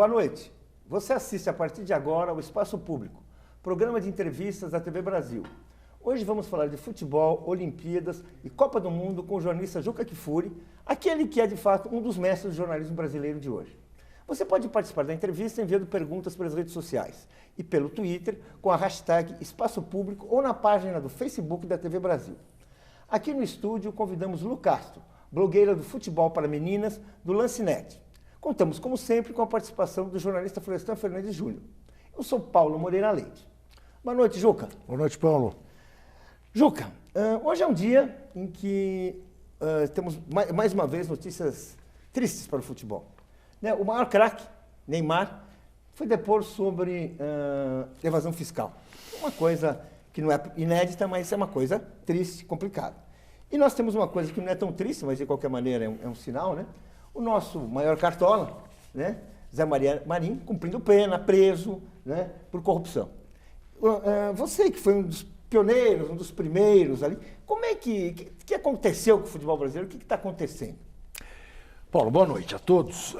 boa noite. Você assiste a partir de agora ao Espaço Público, programa de entrevistas da TV Brasil. Hoje vamos falar de futebol, Olimpíadas e Copa do Mundo com o jornalista Juca Kfouri, aquele que é de fato um dos mestres do jornalismo brasileiro de hoje. Você pode participar da entrevista enviando perguntas pelas redes sociais e pelo Twitter com a hashtag Espaço Público ou na página do Facebook da TV Brasil. Aqui no estúdio convidamos Lu Castro, blogueira do futebol para meninas do Lancinete. Contamos, como sempre, com a participação do jornalista Florestan Fernandes Júnior. Eu sou Paulo Moreira Leite. Boa noite, Juca. Boa noite, Paulo. Juca, hoje é um dia em que temos mais uma vez notícias tristes para o futebol. Né? O maior craque, Neymar, foi depor sobre evasão fiscal. Uma coisa que não é inédita, mas é uma coisa triste, complicada. E nós temos uma coisa que não é tão triste, mas de qualquer maneira é um sinal, né? O nosso maior cartola, né? Zé Maria Marim, cumprindo pena, preso, né? Por corrupção. Você que foi um dos pioneiros, um dos primeiros ali, como é que aconteceu com o futebol brasileiro? O que está acontecendo? Paulo, boa noite a todos.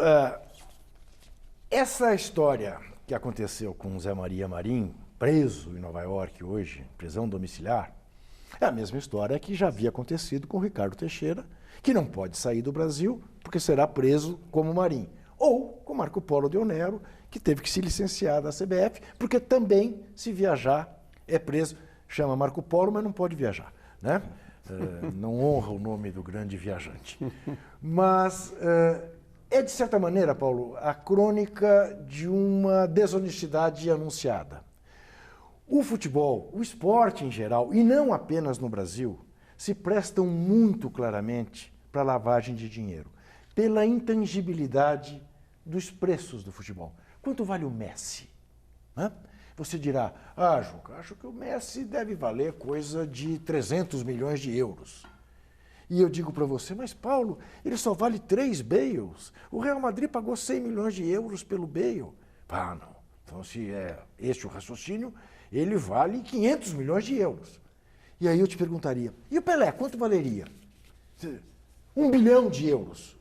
Essa história que aconteceu com o Zé Maria Marim, preso em Nova York hoje, prisão domiciliar, é a mesma história que já havia acontecido com o Ricardo Teixeira, que não pode sair do Brasil porque será preso como Marim. Ou com Marco Polo Deonero, que teve que se licenciar da CBF, porque também, se viajar, é preso. Chama Marco Polo, mas não pode viajar, né? Não honra o nome do grande viajante. Mas é, de certa maneira, Paulo, a crônica de uma desonestidade anunciada. O futebol, o esporte em geral, e não apenas no Brasil, se prestam muito claramente para a lavagem de dinheiro, pela intangibilidade dos preços do futebol. Quanto vale o Messi? Hã? Você dirá, Juca, acho que o Messi deve valer coisa de 300 milhões de euros. E eu digo para você, mas Paulo, ele só vale 3 Bales. O Real Madrid pagou 100 milhões de euros pelo Bale. Não. Então, se é este o raciocínio, ele vale 500 milhões de euros. E aí eu te perguntaria, e o Pelé, quanto valeria? 1 bilhão de euros.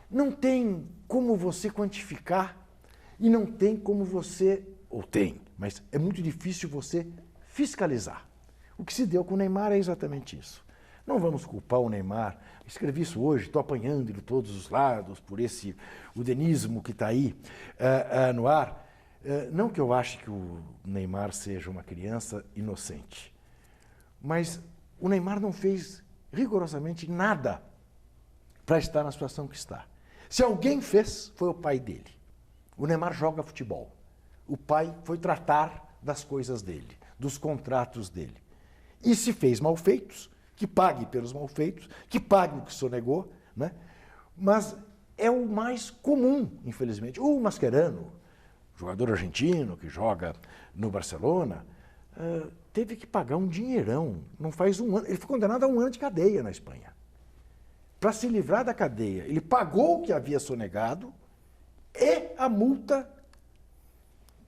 Não tem como você quantificar e não tem como você, ou tem, mas é muito difícil você fiscalizar. O que se deu com o Neymar é exatamente isso. Não vamos culpar o Neymar. Escrevi isso hoje, estou apanhando de todos os lados por esse udenismo que está aí no ar. Não que eu ache que o Neymar seja uma criança inocente, mas o Neymar não fez rigorosamente nada para estar na situação que está. Se alguém fez, foi o pai dele. O Neymar joga futebol. O pai foi tratar das coisas dele, dos contratos dele. E se fez malfeitos, que pague pelos malfeitos, que pague o que sonegou, né? Mas é o mais comum, infelizmente. O Mascherano, jogador argentino que joga no Barcelona, teve que pagar um dinheirão. Não faz um ano. Ele foi condenado a 1 ano de cadeia na Espanha. Para se livrar da cadeia, ele pagou o que havia sonegado e a multa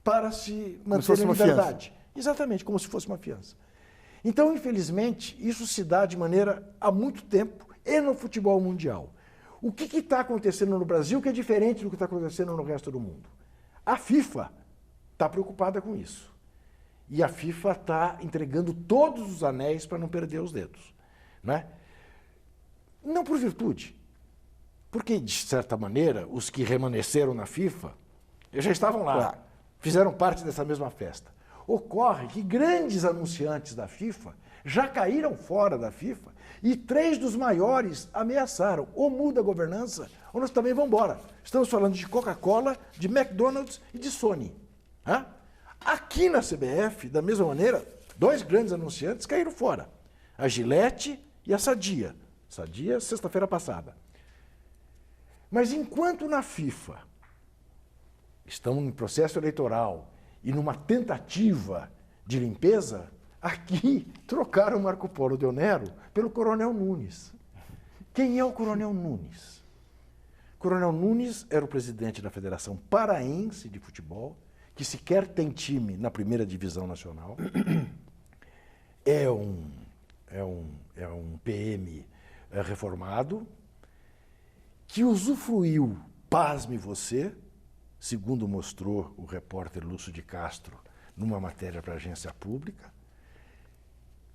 para se manter em liberdade. Exatamente, como se fosse uma fiança. Então, infelizmente, isso se dá de maneira há muito tempo e no futebol mundial. O que está acontecendo no Brasil que é diferente do que está acontecendo no resto do mundo? A FIFA está preocupada com isso. E a FIFA está entregando todos os anéis para não perder os dedos, né? Não por virtude, porque, de certa maneira, os que remanesceram na FIFA já estavam lá, claro, fizeram parte dessa mesma festa. Ocorre que grandes anunciantes da FIFA já caíram fora da FIFA e 3 dos maiores ameaçaram, ou muda a governança, ou nós também vamos embora. Estamos falando de Coca-Cola, de McDonald's e de Sony. Aqui na CBF, da mesma maneira, 2 grandes anunciantes caíram fora, a Gillette e a Sadia. Sadia, sexta-feira passada. Mas enquanto na FIFA estão em processo eleitoral e numa tentativa de limpeza, aqui trocaram Marco Polo Deonero pelo Coronel Nunes. Quem é o Coronel Nunes? Coronel Nunes era o presidente da Federação Paraense de Futebol, que sequer tem time na primeira divisão nacional. É um PM reformado, que usufruiu, pasme você, segundo mostrou o repórter Lúcio de Castro numa matéria para a agência pública,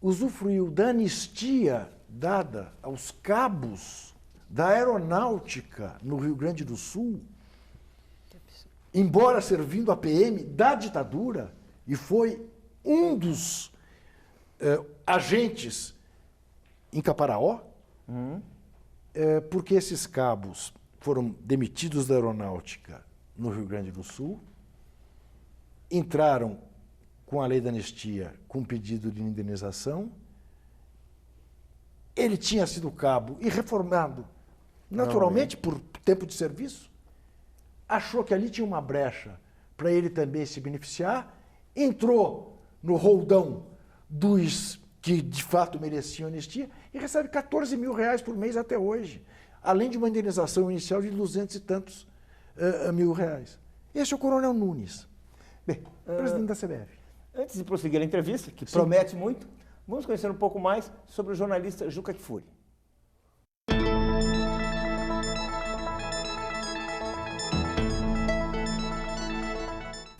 usufruiu da anistia dada aos cabos da aeronáutica no Rio Grande do Sul, embora servindo a PM da ditadura, e foi um dos agentes em Caparaó, porque esses cabos foram demitidos da aeronáutica no Rio Grande do Sul, entraram com a lei da anistia com pedido de indenização. Ele tinha sido cabo e reformado, naturalmente, por tempo de serviço. Achou que ali tinha uma brecha para ele também se beneficiar, entrou no roldão dos que de fato mereciam anistia e recebe 14 mil reais por mês até hoje, além de uma indenização inicial de 200 e tantos mil reais. Esse é o Coronel Nunes, presidente da CBF. Antes de prosseguir a entrevista, que promete muito, vamos conhecer um pouco mais sobre o jornalista Juca Kfouri.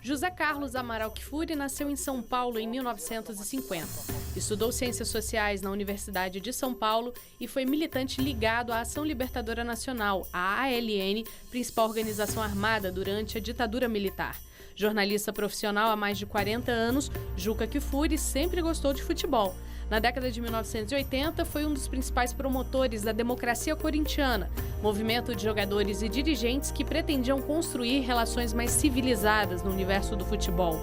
José Carlos Amaral Kfouri nasceu em São Paulo em 1950. Estudou Ciências Sociais na Universidade de São Paulo e foi militante ligado à Ação Libertadora Nacional, a ALN, principal organização armada durante a ditadura militar. Jornalista profissional há mais de 40 anos, Juca Kfouri sempre gostou de futebol. Na década de 1980, foi um dos principais promotores da democracia corintiana, movimento de jogadores e dirigentes que pretendiam construir relações mais civilizadas no universo do futebol.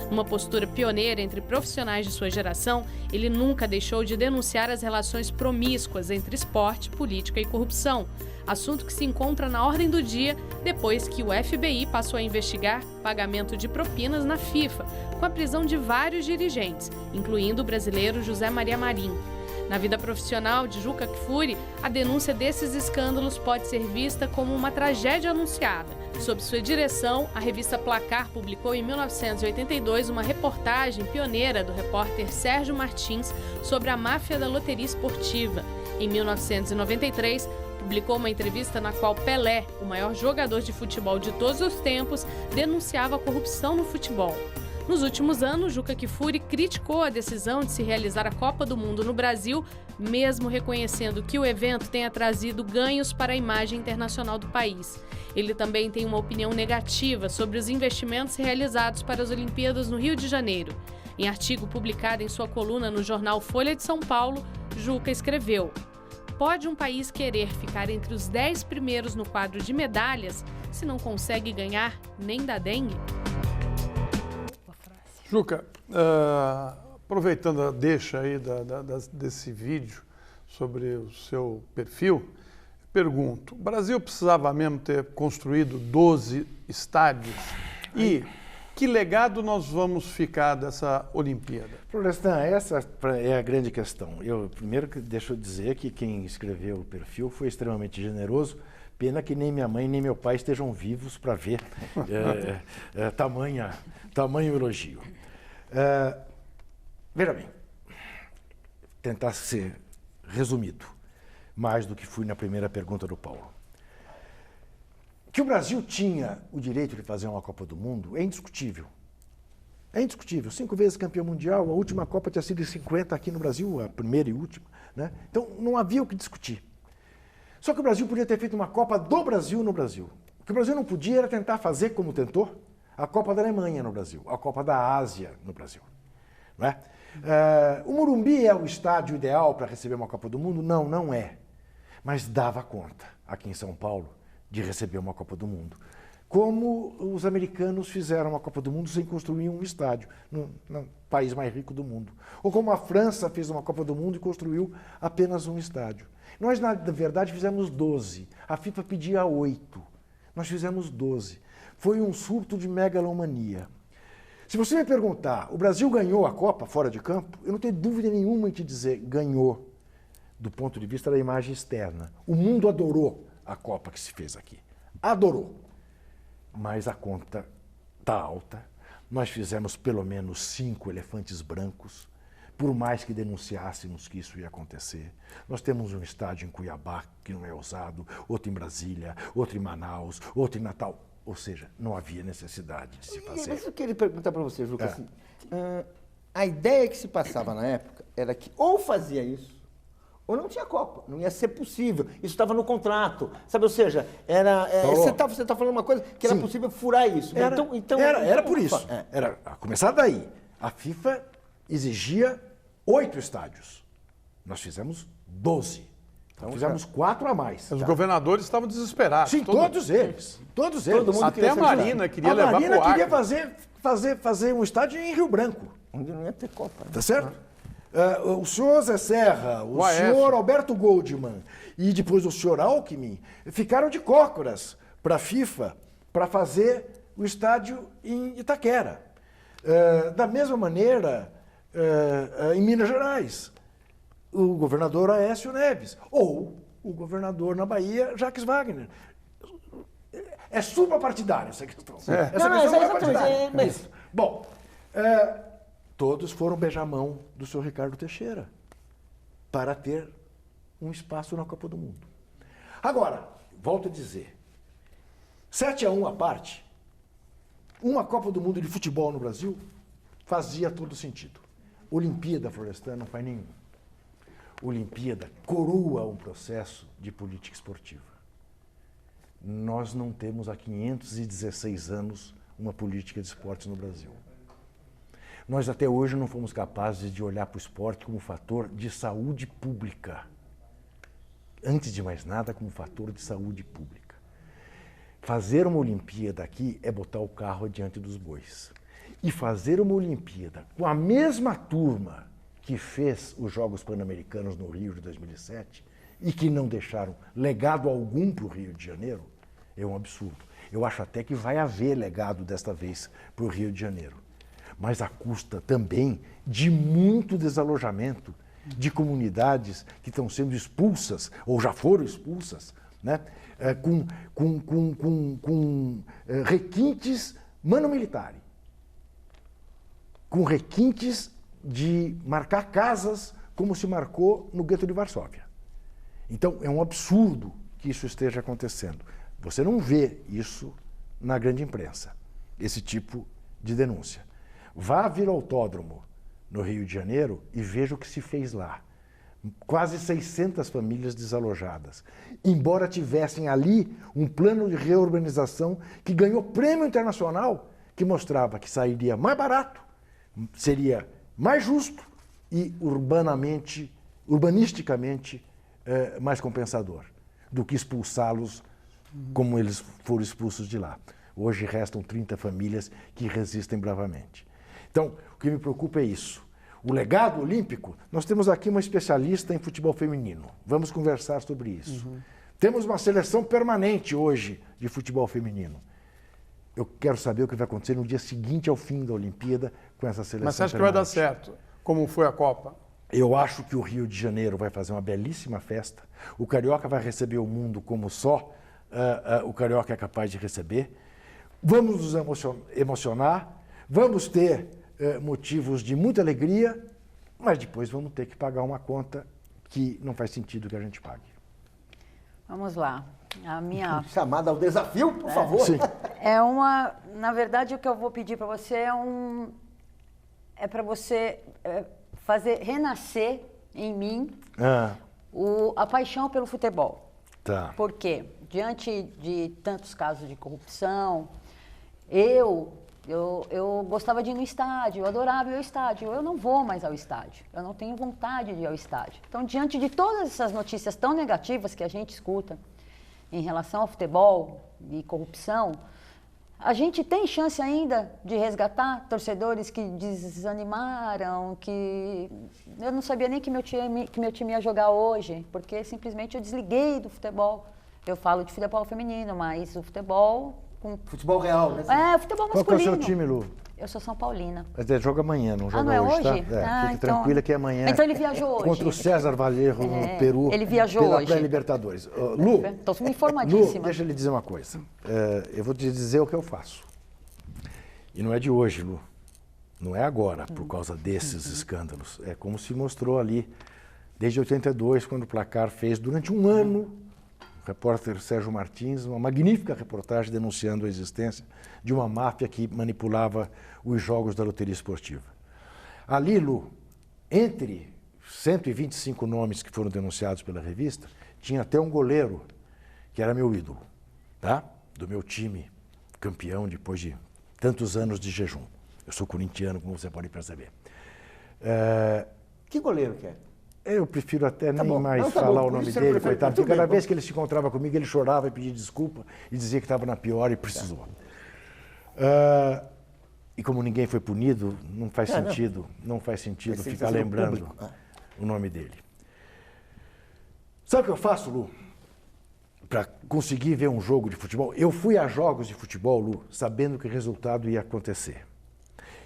Numa postura pioneira entre profissionais de sua geração, ele nunca deixou de denunciar as relações promíscuas entre esporte, política e corrupção, assunto que se encontra na ordem do dia depois que o FBI passou a investigar pagamento de propinas na FIFA, com a prisão de vários dirigentes, incluindo o brasileiro José Maria Marinho. Na vida profissional de Juca Kfouri, a denúncia desses escândalos pode ser vista como uma tragédia anunciada. Sob sua direção, a revista Placar publicou em 1982 uma reportagem pioneira do repórter Sérgio Martins sobre a máfia da loteria esportiva. Em 1993, publicou uma entrevista na qual Pelé, o maior jogador de futebol de todos os tempos, denunciava a corrupção no futebol. Nos últimos anos, Juca Kfouri criticou a decisão de se realizar a Copa do Mundo no Brasil, mesmo reconhecendo que o evento tenha trazido ganhos para a imagem internacional do país. Ele também tem uma opinião negativa sobre os investimentos realizados para as Olimpíadas no Rio de Janeiro. Em artigo publicado em sua coluna no jornal Folha de São Paulo, Juca escreveu: "Pode um país querer ficar entre os 10 primeiros no quadro de medalhas se não consegue ganhar nem da dengue?" Juca, aproveitando a deixa aí desse vídeo sobre o seu perfil, pergunto, o Brasil precisava mesmo ter construído 12 estádios? E que legado nós vamos ficar dessa Olimpíada? Florestan, essa é a grande questão. Primeiro, deixa eu dizer que quem escreveu o perfil foi extremamente generoso. Pena que nem minha mãe nem meu pai estejam vivos para ver tamanho elogio. Veja bem, tentar ser resumido, mais do que fui na primeira pergunta do Paulo. Que o Brasil tinha o direito de fazer uma Copa do Mundo é indiscutível. É indiscutível. 5 vezes campeão mundial, a última Copa tinha sido em 50 aqui no Brasil, a primeira e última, né? Então não havia o que discutir. Só que o Brasil podia ter feito uma Copa do Brasil no Brasil. O que o Brasil não podia era tentar fazer, como tentou, a Copa da Alemanha no Brasil, a Copa da Ásia no Brasil. Não é? O Morumbi é o estádio ideal para receber uma Copa do Mundo? Não, não é. Mas dava conta, aqui em São Paulo, de receber uma Copa do Mundo. Como os americanos fizeram a Copa do Mundo sem construir um estádio, no país mais rico do mundo. Ou como a França fez uma Copa do Mundo e construiu apenas um estádio. Nós, na verdade, fizemos 12. A FIFA pedia 8. Nós fizemos 12. Foi um surto de megalomania. Se você me perguntar, o Brasil ganhou a Copa fora de campo? Eu não tenho dúvida nenhuma em te dizer, ganhou, do ponto de vista da imagem externa. O mundo adorou a Copa que se fez aqui. Adorou. Mas a conta está alta. Nós fizemos pelo menos 5 elefantes brancos, por mais que denunciássemos que isso ia acontecer. Nós temos um estádio em Cuiabá que não é usado, outro em Brasília, outro em Manaus, outro em Natal. Ou seja, não havia necessidade de se fazer. Mas eu queria perguntar para você, Juca, assim, a ideia que se passava na época era que ou fazia isso, ou não tinha Copa, não ia ser possível. Isso estava no contrato, sabe? Ou seja, você tá falando uma coisa que era possível furar isso. Era por isso. Era, a começar daí, a FIFA exigia 8 estádios. Nós fizemos 12. Então fizemos 4 a mais. Os governadores estavam desesperados. Sim, todos eles. Todos eles. Todo mundo Até a Marina queria levar para o Acre. A Marina queria fazer um estádio em Rio Branco. Onde não ia ter Copa. Né? Tá certo? O senhor Zé Serra, o senhor Alberto Goldman e depois o senhor Alckmin ficaram de cócoras para a FIFA para fazer o estádio em Itaquera. Da mesma maneira, em Minas Gerais, o governador Aécio Neves ou o governador na Bahia, Jacques Wagner. É suprapartidária essa questão. Essa questão é partidária. Isso. Bom, todos foram beijar a mão do senhor Ricardo Teixeira para ter um espaço na Copa do Mundo. Agora, volto a dizer, 7-1 à parte, uma Copa do Mundo de futebol no Brasil fazia todo sentido. Olimpíada, Florestan, não faz nenhum. Olimpíada coroa um processo de política esportiva. Nós não temos há 516 anos uma política de esportes no Brasil. Nós até hoje não fomos capazes de olhar para o esporte como fator de saúde pública. Antes de mais nada, como fator de saúde pública. Fazer uma Olimpíada aqui é botar o carro adiante dos bois. E fazer uma Olimpíada com a mesma turma que fez os Jogos Pan-Americanos no Rio de 2007 e que não deixaram legado algum para o Rio de Janeiro, é um absurdo. Eu acho até que vai haver legado desta vez para o Rio de Janeiro. Mas à custa também de muito desalojamento de comunidades que estão sendo expulsas, ou já foram expulsas, né? com requintes mano-militari, com requintes de marcar casas como se marcou no gueto de Varsóvia. Então, é um absurdo que isso esteja acontecendo. Você não vê isso na grande imprensa, esse tipo de denúncia. Vá vir ao autódromo no Rio de Janeiro e veja o que se fez lá. Quase 600 famílias desalojadas. Embora tivessem ali um plano de reurbanização que ganhou prêmio internacional, que mostrava que sairia mais barato, seria mais justo e urbanisticamente mais compensador do que expulsá-los como eles foram expulsos de lá. Hoje restam 30 famílias que resistem bravamente. Então, o que me preocupa é isso. O legado olímpico, nós temos aqui uma especialista em futebol feminino. Vamos conversar sobre isso. Temos uma seleção permanente hoje de futebol feminino. Eu quero saber o que vai acontecer no dia seguinte ao fim da Olimpíada com essa seleção. Mas você acha que vai dar certo, como foi a Copa? Eu acho que o Rio de Janeiro vai fazer uma belíssima festa. O Carioca vai receber o mundo como só o Carioca é capaz de receber. Vamos nos emocionar, vamos ter motivos de muita alegria, mas depois vamos ter que pagar uma conta que não faz sentido que a gente pague. Vamos lá. A minha... Chamada ao desafio, por favor. Sim. Na verdade, o que eu vou pedir para você é para você fazer renascer em mim a paixão pelo futebol. Tá. Por quê? Diante de tantos casos de corrupção, eu gostava de ir no estádio, eu adorava ir ao estádio. Eu não vou mais ao estádio, eu não tenho vontade de ir ao estádio. Então, diante de todas essas notícias tão negativas que a gente escuta em relação ao futebol e corrupção, a gente tem chance ainda de resgatar torcedores que desanimaram, que eu não sabia nem que meu time ia jogar hoje, porque simplesmente eu desliguei do futebol. Eu falo de futebol feminino, mas o futebol... Futebol real, né? Futebol masculino. Qual que é o seu time, Lu? Eu sou São Paulina. Mas joga amanhã, não joga não é hoje, hoje? tá? Fique tranquila que é amanhã. Então ele viajou hoje. Contra o César Valerro no Peru. Ele viajou pela hoje. pré-Libertadores. Lu, Estou informadíssima. Lu, deixa eu lhe dizer uma coisa. Eu vou te dizer o que eu faço. E não é de hoje, Lu. Não é agora, por causa desses escândalos. É como se mostrou ali, desde 82, quando o Placar fez, durante um ano, repórter Sérgio Martins, uma magnífica reportagem denunciando a existência de uma máfia que manipulava os jogos da loteria esportiva. Ali, Lu, entre 125 nomes que foram denunciados pela revista, tinha até um goleiro, que era meu ídolo, tá? Do meu time campeão depois de tantos anos de jejum. Eu sou corintiano, como você pode perceber. Que goleiro que é? Eu prefiro até nem bom. mais Não, tá falar bom. o Por nome isso você dele, prefere- coitado, muito porque cada bem, vez que ele se encontrava comigo, ele chorava e pedia desculpa e dizia que estava na pior e precisou. E como ninguém foi punido, não faz sentido Mas tem que ficar fazer no lembrando público. o nome dele. Sabe o que eu faço, Lu? Para conseguir ver um jogo de futebol? Eu fui a jogos de futebol, Lu, sabendo que o resultado ia acontecer.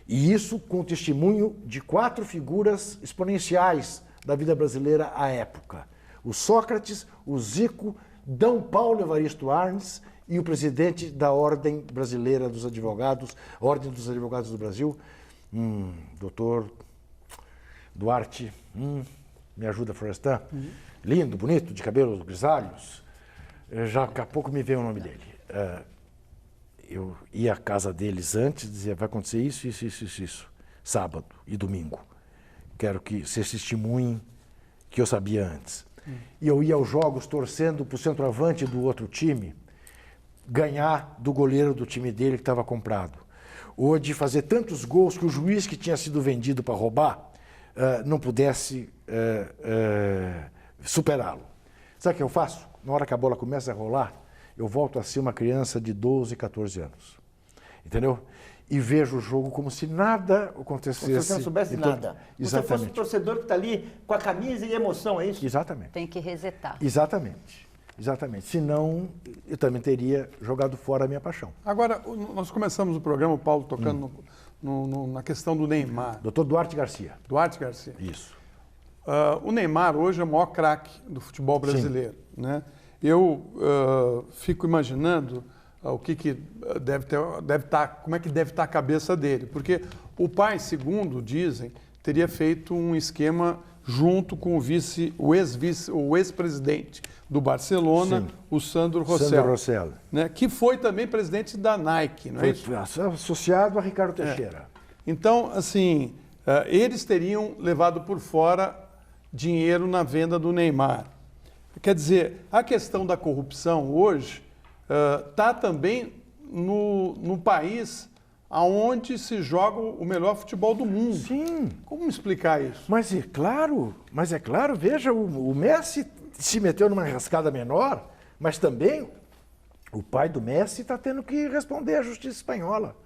E isso com testemunho de 4 figuras exponenciais da vida brasileira à época. O Sócrates, o Zico, D. Paulo Evaristo Arnes e o presidente da Ordem Brasileira dos Advogados, Ordem dos Advogados do Brasil, doutor Duarte, me ajuda, Florestan? Lindo, bonito, de cabelos grisalhos. Já daqui a pouco me veio o nome dele. Eu ia à casa deles antes, dizia, vai acontecer isso, sábado e domingo. Quero que vocês testemunhem que eu sabia antes. E eu ia aos jogos torcendo para o centroavante do outro time ganhar do goleiro do time dele que estava comprado. Ou de fazer tantos gols que o juiz que tinha sido vendido para roubar não pudesse superá-lo. Sabe o que eu faço? Na hora que a bola começa a rolar, eu volto a ser uma criança de 12, 14 anos. Entendeu? E vejo o jogo como se nada acontecesse. Como se você não soubesse nada. Você fosse um Exatamente. torcedor que está ali com a camisa e emoção, é isso? Exatamente. Tem que resetar. Exatamente. Exatamente. Senão, eu também teria jogado fora a minha paixão. Agora, nós começamos o programa, o Paulo tocando na questão do Neymar, Doutor Duarte Garcia. Duarte Garcia. Isso. O Neymar hoje é o maior craque do futebol brasileiro, né? Eu fico imaginando o que deve estar, como é que deve estar a cabeça dele, porque o pai, segundo dizem, teria feito um esquema junto com o ex-presidente do Barcelona, Sim. o Sandro Sandro Rosell, Rosell. né? Que foi também presidente da Nike, não é isso? Foi associado a Ricardo Teixeira. Então, assim, eles teriam levado por fora dinheiro na venda do Neymar. Quer dizer, a questão da corrupção hoje está também no país onde se joga o melhor futebol do mundo. Sim. Como explicar isso? Mas é claro, veja, o Messi se meteu numa rascada menor, mas também o pai do Messi está tendo que responder à justiça espanhola.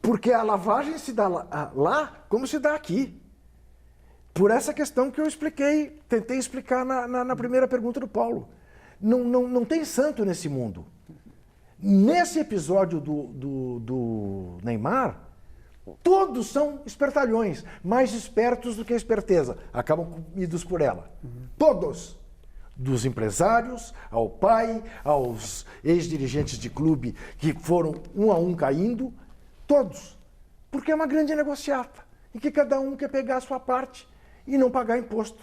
Porque a lavagem se dá lá como se dá aqui. Por essa questão que eu tentei explicar na primeira pergunta do Paulo. Não tem santo nesse mundo. Nesse episódio do Neymar, todos são espertalhões, mais espertos do que a esperteza. Acabam comidos por ela. Todos. Dos empresários, ao pai, aos ex-dirigentes de clube que foram um a um caindo, todos. Porque é uma grande negociata, em que cada um quer pegar a sua parte e não pagar imposto.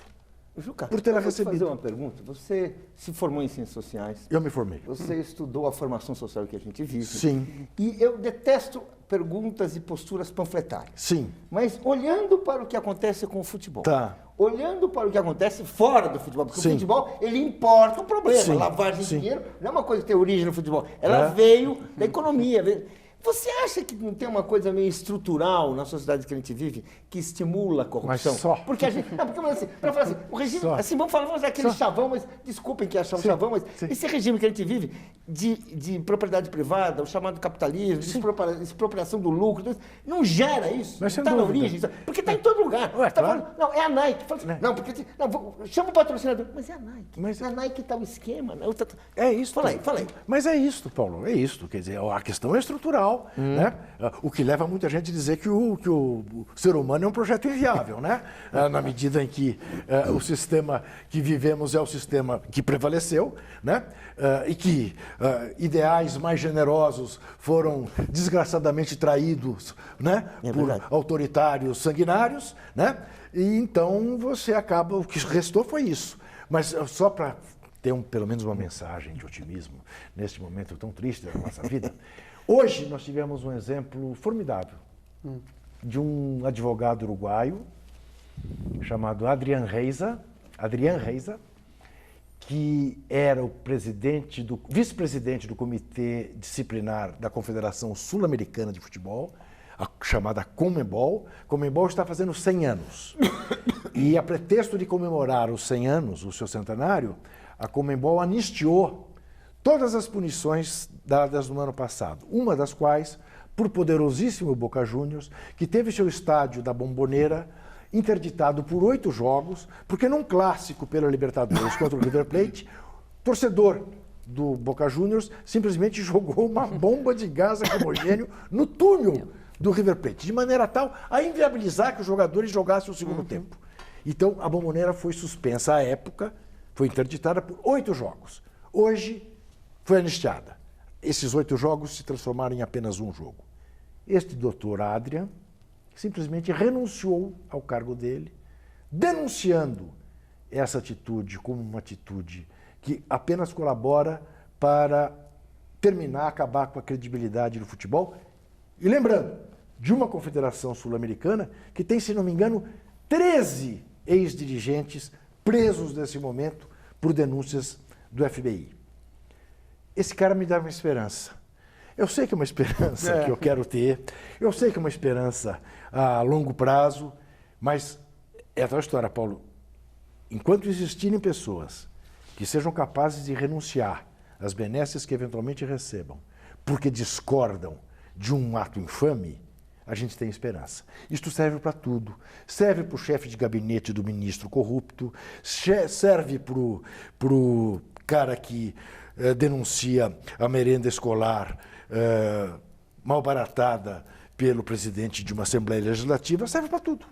Juca, Por tê-la eu vou te fazer recebido. uma pergunta. Você se formou em Ciências Sociais. Eu me formei. Você estudou a formação social que a gente vive. Sim. E eu detesto perguntas e posturas panfletárias. Sim. Mas olhando para o que acontece com o futebol, Tá. olhando para o que acontece fora do futebol, porque Sim. o futebol, ele importa o problema. Sim. Lavagem de Sim. dinheiro não é uma coisa que tem origem no futebol. Ela veio da economia. Você acha que não tem uma coisa meio estrutural na sociedade que a gente vive que estimula a corrupção? Mas só. Porque a gente. Não, porque assim, para falar assim, o regime. Só. Assim, vamos usar aquele Só. chavão, mas desculpem que achar um Sim. chavão, mas Sim. esse regime que a gente vive de propriedade privada, o chamado capitalismo, de expropriação do lucro, não gera isso. Mas sem Está na dúvida. origem, porque está em todo lugar. Ué, Tá claro. falando, não, é a Nike. Fala assim, não, porque. Chama o patrocinador. Mas é a Nike. Mas- Na Nike está o esquema. Né? É isso. Fala aí. Mas é isso, Paulo, é isso. Quer dizer, a questão é estrutural, né? O que leva muita gente a dizer que o ser humano é um projeto inviável, né? Na medida em que o sistema que vivemos é o sistema que prevaleceu, né? E que ideais mais generosos foram desgraçadamente traídos, né? É Por verdade. autoritários sanguinários, né? E então você acaba, o que restou foi isso. Mas só para ter pelo menos uma mensagem de otimismo neste momento tão triste da nossa vida. Hoje nós tivemos um exemplo formidável de um advogado uruguaio chamado Adrián Reiza, que era o vice-presidente do Comitê Disciplinar da Confederação Sul-Americana de Futebol, a chamada Conmebol. Conmebol está fazendo 100 anos. E a pretexto de comemorar os 100 anos, o seu centenário, a Conmebol anistiou todas as punições dadas no ano passado, uma das quais por poderosíssimo Boca Juniors, que teve seu estádio da Bombonera interditado por 8 jogos, porque num clássico pela Libertadores contra o River Plate, torcedor do Boca Juniors simplesmente jogou uma bomba de gás lacrimogêneo no túnel do River Plate, de maneira tal a inviabilizar que os jogadores jogassem o segundo tempo. Então, a Bombonera foi suspensa à época, foi interditada por 8 jogos. Hoje, foi anistiada. Esses 8 jogos se transformaram em apenas um jogo. Este doutor Adrián simplesmente renunciou ao cargo dele, denunciando essa atitude como uma atitude que apenas colabora para acabar com a credibilidade do futebol. E lembrando, de uma confederação sul-americana que tem, se não me engano, 13 ex-dirigentes presos nesse momento por denúncias do FBI. Esse cara me dá uma esperança. Eu sei que é uma esperança que eu quero ter, eu sei que é uma esperança a longo prazo, mas é a tal história, Paulo. Enquanto existirem pessoas que sejam capazes de renunciar às benesses que eventualmente recebam, porque discordam de um ato infame, a gente tem esperança. Isto serve para tudo. Serve para o chefe de gabinete do ministro corrupto, serve para o cara que denuncia a merenda escolar mal baratada pelo presidente de uma Assembleia Legislativa, serve para tudo.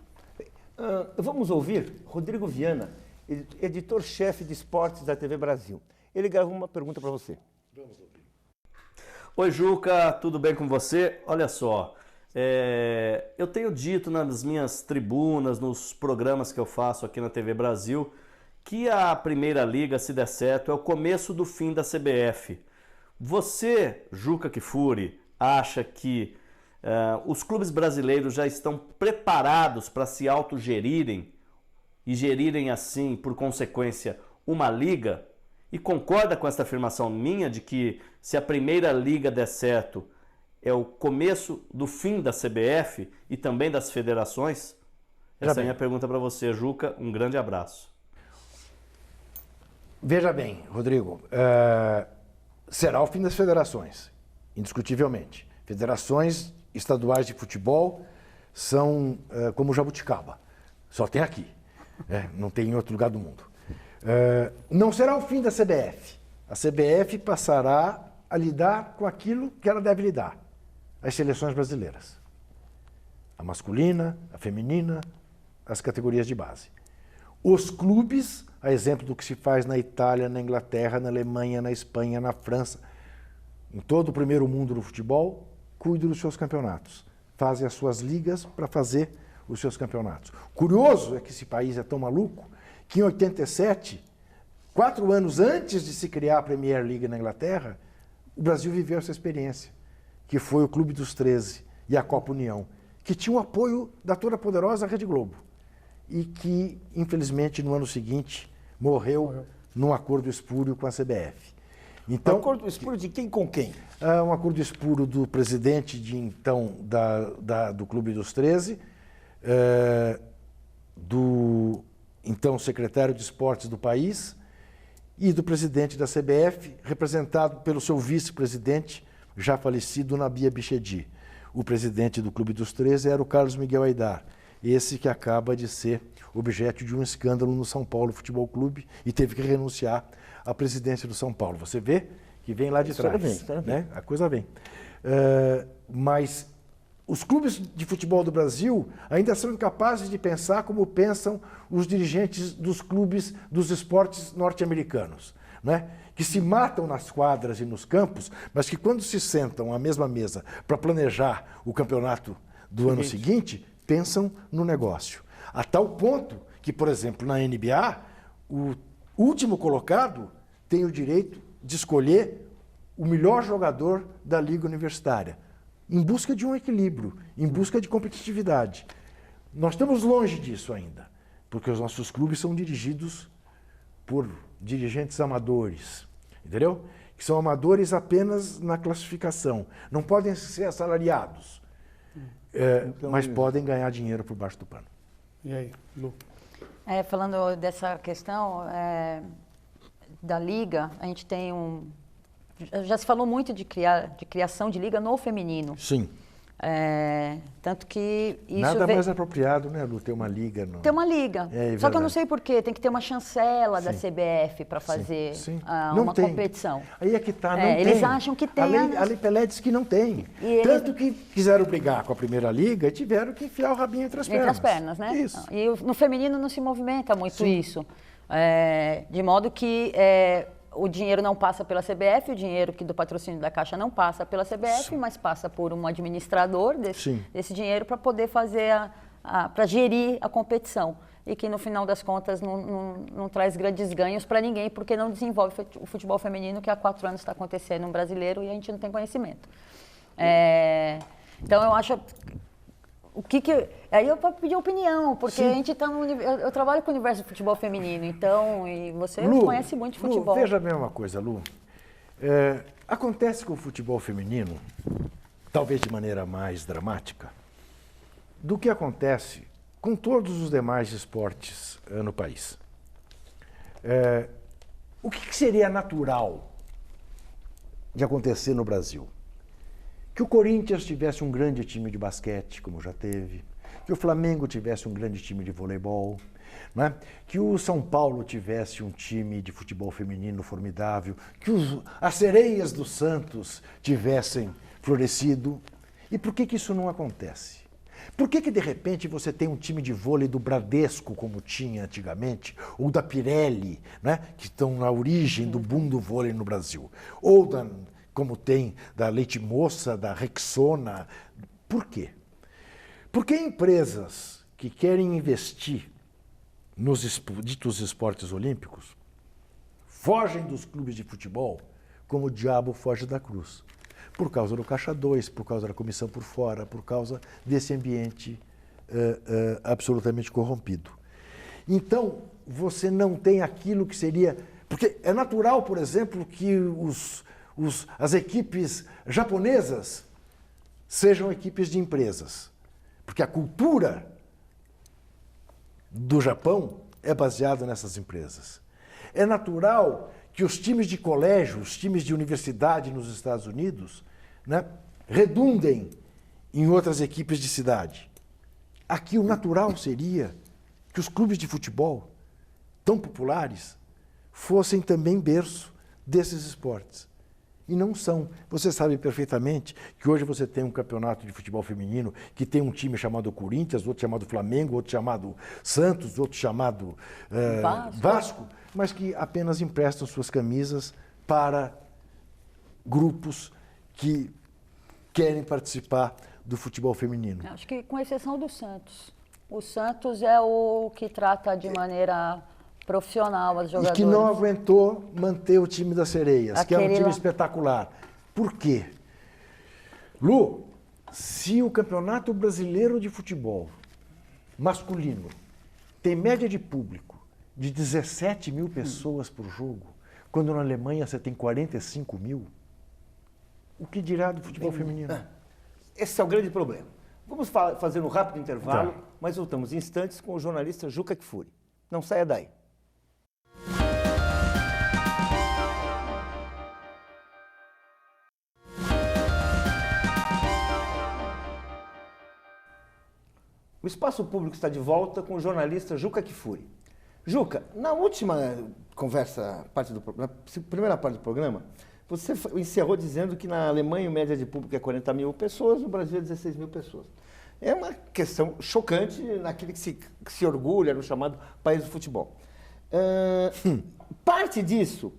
Vamos ouvir Rodrigo Viana, editor-chefe de esportes da TV Brasil. Ele gravou uma pergunta para você. Vamos ouvir. Oi, Juca, tudo bem com você? Olha só, eu tenho dito nas minhas tribunas, nos programas que eu faço aqui na TV Brasil, que a Primeira Liga, se der certo, é o começo do fim da CBF. Você, Juca Kfouri, acha que os clubes brasileiros já estão preparados para se autogerirem e gerirem assim, por consequência, uma liga? E concorda com essa afirmação minha de que se a Primeira Liga der certo, é o começo do fim da CBF e também das federações? Essa é a minha pergunta para você, Juca. Um grande abraço. Veja bem, Rodrigo, será o fim das federações, indiscutivelmente. Federações estaduais de futebol são como jabuticaba, só tem aqui, não tem em outro lugar do mundo. Não será o fim da CBF. A CBF passará a lidar com aquilo que ela deve lidar, as seleções brasileiras. A masculina, a feminina, as categorias de base. Os clubes, a exemplo do que se faz na Itália, na Inglaterra, na Alemanha, na Espanha, na França, em todo o primeiro mundo do futebol, cuidam dos seus campeonatos. Fazem as suas ligas para fazer os seus campeonatos. Curioso é que esse país é tão maluco que em 87, 4 anos antes de se criar a Premier League na Inglaterra, o Brasil viveu essa experiência, que foi o Clube dos 13 e a Copa União, que tinha o apoio da toda poderosa Rede Globo e que, infelizmente, no ano seguinte, morreu num acordo espúrio com a CBF. Então, um acordo espúrio de quem com quem? Um acordo espúrio do presidente do Clube dos 13, do então secretário de esportes do país e do presidente da CBF, representado pelo seu vice-presidente, já falecido, Nabia Bichedi. O presidente do Clube dos 13 era o Carlos Miguel Aidar, esse que acaba de ser objeto de um escândalo no São Paulo Futebol Clube e teve que renunciar à presidência do São Paulo. Você vê que vem lá de trás, né? A coisa vem. Mas os clubes de futebol do Brasil ainda são incapazes de pensar como pensam os dirigentes dos clubes dos esportes norte-americanos, né? Que se matam nas quadras e nos campos, mas que quando se sentam à mesma mesa para planejar o campeonato do ano seguinte, pensam no negócio. A tal ponto que, por exemplo, na NBA, o último colocado tem o direito de escolher o melhor jogador da liga universitária, em busca de um equilíbrio, em busca de competitividade. Nós estamos longe disso ainda, porque os nossos clubes são dirigidos por dirigentes amadores, entendeu? Que são amadores apenas na classificação. Não podem ser assalariados, mas podem ganhar dinheiro por baixo do pano. E aí, Lu? Falando dessa questão da liga, a gente tem já se falou muito de criação de liga no feminino. Sim. Tanto que isso Nada mais apropriado, né, Lu, ter uma liga. Ter uma liga. Só que eu não sei porquê, tem que ter uma chancela da Sim. CBF para fazer Não uma tem. competição. Aí é que tá, não tem. Eles acham que tem. A Lei Pelé diz que não tem. Tanto que quiseram brigar com a Primeira Liga e tiveram que enfiar o rabinho entre as pernas. Entre as pernas, né? Isso. E no feminino não se movimenta muito isso. De modo que o dinheiro não passa pela CBF, o dinheiro do patrocínio da Caixa não passa pela CBF, mas passa por um administrador desse dinheiro para poder fazer, para gerir a competição. E que no final das contas não traz grandes ganhos para ninguém, porque não desenvolve o futebol feminino que há 4 anos está acontecendo no brasileiro e a gente não tem conhecimento. Então eu acho... Aí eu posso pedir opinião, porque a gente está eu trabalho com o universo do futebol feminino, então, e você conhece muito de futebol. Lu, veja a mesma coisa, Lu. Acontece com o futebol feminino, talvez de maneira mais dramática, do que acontece com todos os demais esportes no país. O que seria natural de acontecer no Brasil? Que o Corinthians tivesse um grande time de basquete, como já teve, que o Flamengo tivesse um grande time de voleibol, né? Que o São Paulo tivesse um time de futebol feminino formidável, que as sereias do Santos tivessem florescido. E por que isso não acontece? Por que de repente você tem um time de vôlei do Bradesco, como tinha antigamente, ou da Pirelli, né? Que estão na origem do boom do vôlei no Brasil, ou como tem da Leite Moça, da Rexona. Por quê? Porque empresas que querem investir nos ditos esportes olímpicos fogem dos clubes de futebol como o diabo foge da cruz. Por causa do Caixa 2, por causa da comissão por fora, por causa desse ambiente absolutamente corrompido. Então, você não tem aquilo que seria... Porque é natural, por exemplo, que as equipes japonesas sejam equipes de empresas, porque a cultura do Japão é baseada nessas empresas. É natural que os times de colégio, os times de universidade nos Estados Unidos, né, redundem em outras equipes de cidade. Aqui o natural seria que os clubes de futebol, tão populares, fossem também berço desses esportes. E não são. Você sabe perfeitamente que hoje você tem um campeonato de futebol feminino que tem um time chamado Corinthians, outro chamado Flamengo, outro chamado Santos, outro chamado Vasco, mas que apenas emprestam suas camisas para grupos que querem participar do futebol feminino. Acho que com exceção do Santos. O Santos é o que trata de maneira profissional as jogadoras. E que não aguentou manter o time das Sereias, que é um time espetacular. Por quê? Lu, se o Campeonato Brasileiro de Futebol masculino tem média de público de 17 mil pessoas por jogo, quando na Alemanha você tem 45 mil, o que dirá do futebol feminino? Esse é o grande problema. Vamos fazer um rápido intervalo, mas voltamos em instantes com o jornalista Juca Kfouri. Não saia daí. O Espaço Público está de volta com o jornalista Juca Kfouri. Juca, na última primeira parte do programa, você encerrou dizendo que na Alemanha a média de público é 40 mil pessoas, no Brasil é 16 mil pessoas. É uma questão chocante naquele que se orgulha no chamado país do futebol. Parte disso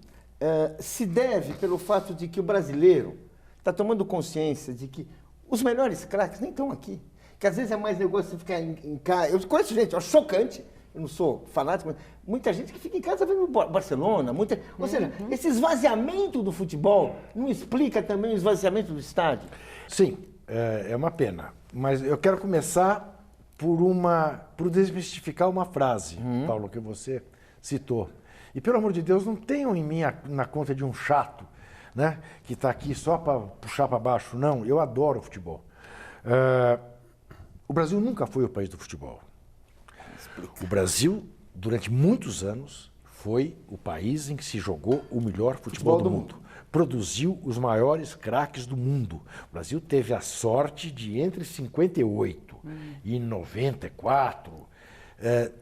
se deve pelo fato de que o brasileiro está tomando consciência de que os melhores craques nem estão aqui. Que às vezes é mais negócio você ficar em casa. Eu conheço gente, chocante. eu não sou fanático, mas muita gente que fica em casa vendo Barcelona, ou seja, esse esvaziamento do futebol não explica também o esvaziamento do estádio? Sim, é uma pena. Mas eu quero começar por desmistificar uma frase, Paulo, que você citou. E, pelo amor de Deus, não tenham em mim na conta de um chato, né, que está aqui só para puxar para baixo. Não, eu adoro o futebol. O Brasil nunca foi o país do futebol. O Brasil, durante muitos anos, foi o país em que se jogou o melhor futebol do mundo. Produziu os maiores craques do mundo. O Brasil teve a sorte de, entre 58 e 94,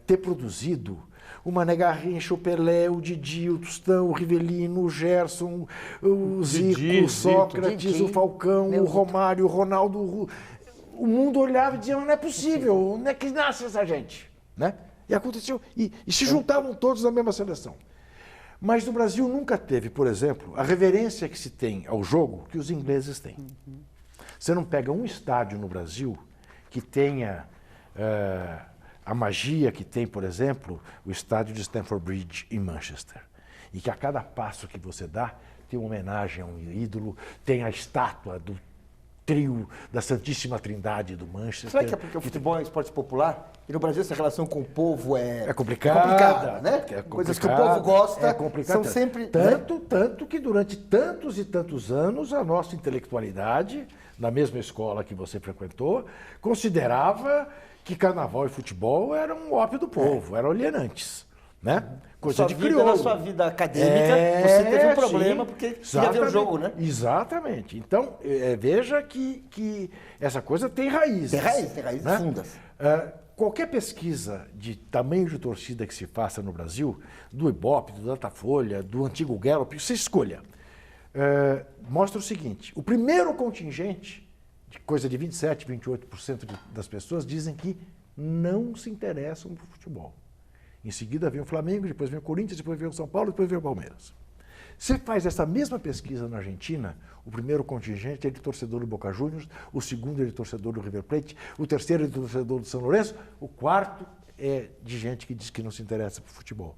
ter produzido o Mané Garrincha, o Pelé, o Didi, o Tostão, o Rivelino, o Gerson, o Zico, o Sócrates, o Falcão, o Romário, o Ronaldo. O mundo olhava e dizia, mas não é possível, onde é que nasce essa gente? Né? E aconteceu, e se juntavam todos na mesma seleção. Mas no Brasil nunca teve, por exemplo, a reverência que se tem ao jogo que os ingleses têm. Você não pega um estádio no Brasil que tenha a magia que tem, por exemplo, o estádio de Stamford Bridge em Manchester. E que a cada passo que você dá, tem uma homenagem a um ídolo, tem a estátua do trio da Santíssima Trindade do Manchester. Será que é porque o futebol é um esporte popular? E no Brasil essa relação com o povo é complicada, né? Coisas que o povo gosta são sempre... Tanto que durante tantos e tantos anos a nossa intelectualidade, na mesma escola que você frequentou, considerava que carnaval e futebol eram um ópio do povo, eram alienantes. Né? Coisa de crioulo. Na sua vida acadêmica, você teve um problema porque queria ver o jogo, né? Exatamente. Então, veja que essa coisa tem raízes. Tem raízes, né? Fundas. Qualquer pesquisa de tamanho de torcida que se faça no Brasil, do Ibope, do Datafolha, do antigo Gallup, você escolha, mostra o seguinte: o primeiro contingente, de coisa de 27%, 28% das pessoas, dizem que não se interessam por futebol. Em seguida vem o Flamengo, depois vem o Corinthians, depois vem o São Paulo, depois vem o Palmeiras. Você faz essa mesma pesquisa na Argentina, o primeiro contingente é de torcedor do Boca Juniors, o segundo é de torcedor do River Plate, o terceiro é de torcedor do São Lourenço, o quarto é de gente que diz que não se interessa por futebol.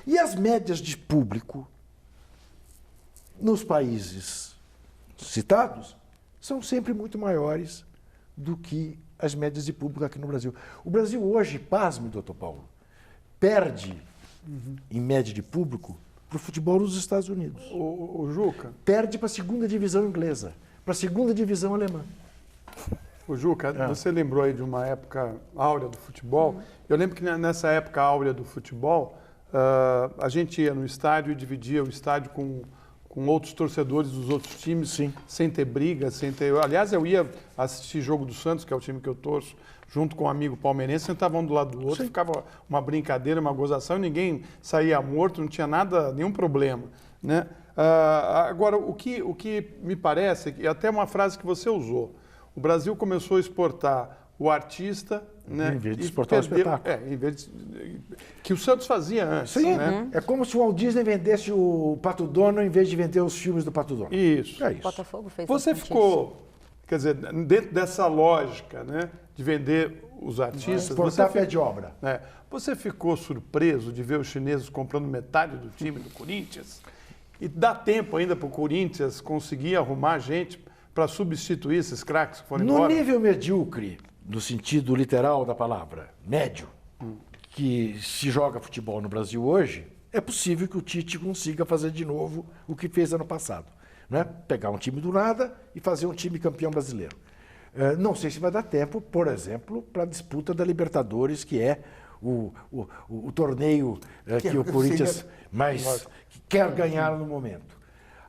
E as médias de público nos países citados são sempre muito maiores do que as médias de público aqui no Brasil. O Brasil hoje, pasme, doutor Paulo, perde, em média de público, para o futebol nos Estados Unidos. O Juca? Perde para a segunda divisão inglesa, para a segunda divisão alemã. O Juca, você lembrou aí de uma época áurea do futebol. Eu lembro que nessa época áurea do futebol, a gente ia no estádio e dividia o estádio com outros torcedores dos outros times, sim, sem ter briga, sem ter... Aliás, eu ia assistir jogo do Santos, que é o time que eu torço, junto com um amigo palmeirense, sentavam um do lado do outro, sim, ficava uma brincadeira, uma gozação, e ninguém saía morto, não tinha nada, nenhum problema, né? Agora, o que me parece, e até uma frase que você usou, o Brasil começou a exportar o artista, né? Em vez de exportar o espetáculo. Em vez que o Santos fazia antes. Sim, né? É como se o Walt Disney vendesse o Pato Donald em vez de vender os filmes do Pato Donald. Isso. É isso. O Botafogo fez Você ficou, quer dizer, dentro dessa lógica, né, de vender os artistas... Exportar pé de obra. Você ficou surpreso de ver os chineses comprando metade do time do Corinthians? E dá tempo ainda para o Corinthians conseguir arrumar gente para substituir esses craques que foram embora? No nível medíocre, no sentido literal da palavra, médio, que se joga futebol no Brasil hoje, é possível que o Tite consiga fazer de novo o que fez ano passado. Né? Pegar um time do nada e fazer um time campeão brasileiro. Não sei se vai dar tempo, por exemplo, para a disputa da Libertadores, que é o torneio que o Corinthians mais quer ganhar no momento.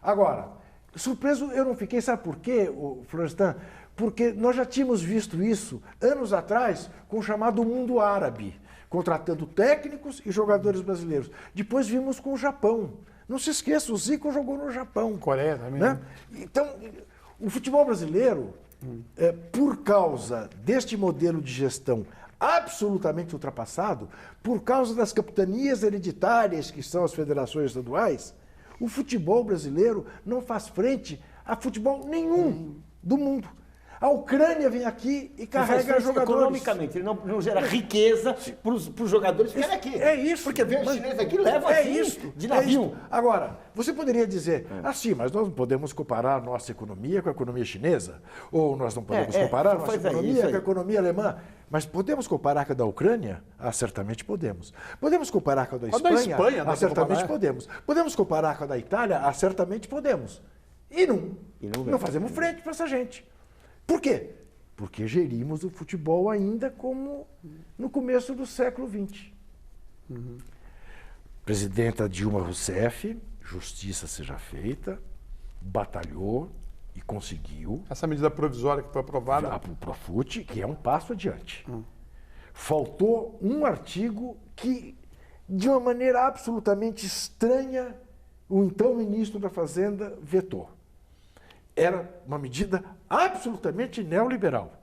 Agora, surpreso eu não fiquei, sabe por quê, Florestan? Porque nós já tínhamos visto isso anos atrás com o chamado mundo árabe, contratando técnicos e jogadores brasileiros. Depois vimos com o Japão. Não se esqueça, o Zico jogou no Japão. Coreia também. Né? Então, o futebol brasileiro, por causa deste modelo de gestão absolutamente ultrapassado, por causa das capitanias hereditárias que são as federações estaduais, o futebol brasileiro não faz frente a futebol nenhum do mundo. A Ucrânia vem aqui e carrega jogadores. Economicamente, ele não gera riqueza para os jogadores ficarem aqui. É isso. Porque vem o chinês aqui e leva assim, de navio. É isso. Agora, você poderia dizer, sim, mas nós não podemos comparar a nossa economia com a economia chinesa, ou nós não podemos comparar a nossa economia com a economia alemã. Mas podemos comparar com a da Ucrânia? Certamente podemos. Podemos comparar com a da Espanha? Certamente podemos. Podemos comparar com a da Itália? Certamente podemos. E não fazemos frente para essa gente. Por quê? Porque gerimos o futebol ainda como no começo do século XX. Presidenta Dilma Rousseff, justiça seja feita, batalhou e conseguiu. Essa medida provisória que foi aprovada. O Profut, que é um passo adiante. Faltou um artigo que, de uma maneira absolutamente estranha, o então ministro da Fazenda vetou. Era uma medida absolutamente neoliberal.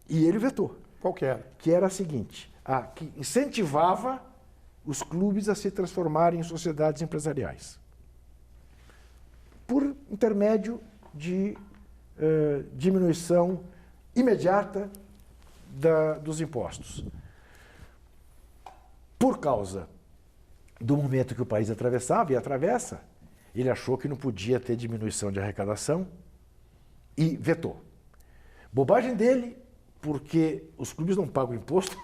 E ele vetou. Qual que era? Que era a seguinte, que incentivava os clubes a se transformarem em sociedades empresariais. Por intermédio de diminuição imediata dos impostos. Por causa do momento que o país atravessava e atravessa, ele achou que não podia ter diminuição de arrecadação e vetou. Bobagem dele, porque os clubes não pagam imposto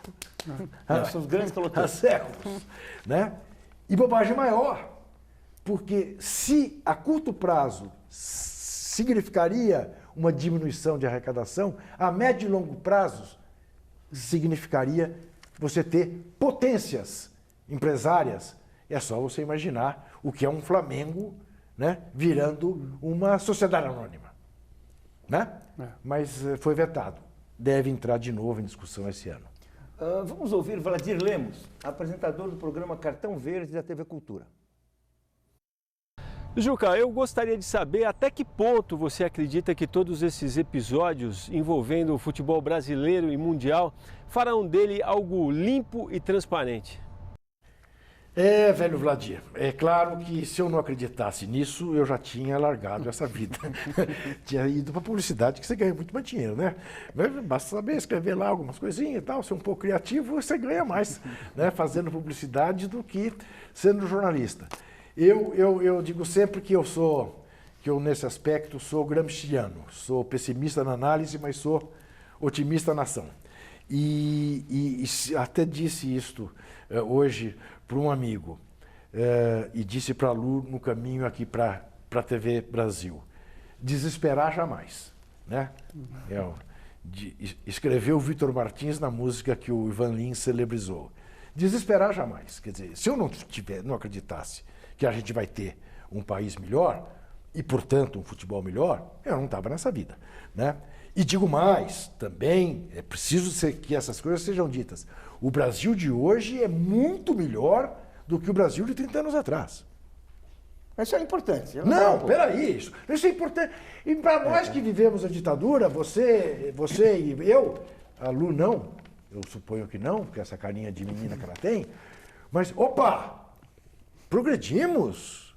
São os grandes há séculos. Né? E bobagem maior, porque se a curto prazo significaria uma diminuição de arrecadação, a médio e longo prazos significaria você ter potências empresárias. É só você imaginar o que é um Flamengo, né, virando uma sociedade anônima. Né? Mas foi vetado. Deve entrar de novo em discussão esse ano. Vamos ouvir Vladir Lemos, apresentador do programa Cartão Verde da TV Cultura. Juca, eu gostaria de saber até que ponto você acredita que todos esses episódios envolvendo o futebol brasileiro e mundial farão dele algo limpo e transparente. Velho Vladir, é claro que se eu não acreditasse nisso, eu já tinha largado essa vida. Tinha ido para publicidade, que você ganha muito mais dinheiro, né? Basta saber escrever lá algumas coisinhas e tal, ser um pouco criativo, você ganha mais, né, fazendo publicidade do que sendo jornalista. Eu digo sempre que eu nesse aspecto sou gramsciano, sou pessimista na análise, mas sou otimista na ação. E até disse isto hoje para um amigo, e disse para a Lu no caminho aqui para a TV Brasil. Desesperar jamais. Né? Escreveu o Vitor Martins na música que o Ivan Lins celebrizou. Desesperar jamais. Quer dizer, se eu não acreditasse que a gente vai ter um país melhor e, portanto, um futebol melhor, eu não estava nessa vida. Né? E digo mais, também é preciso que essas coisas sejam ditas. O Brasil de hoje é muito melhor do que o Brasil de 30 anos atrás. Isso é importante. Não, peraí, isso é importante. E para nós que vivemos a ditadura, você e eu, a Lu não, eu suponho que não, porque essa carinha de menina que ela tem, mas, progredimos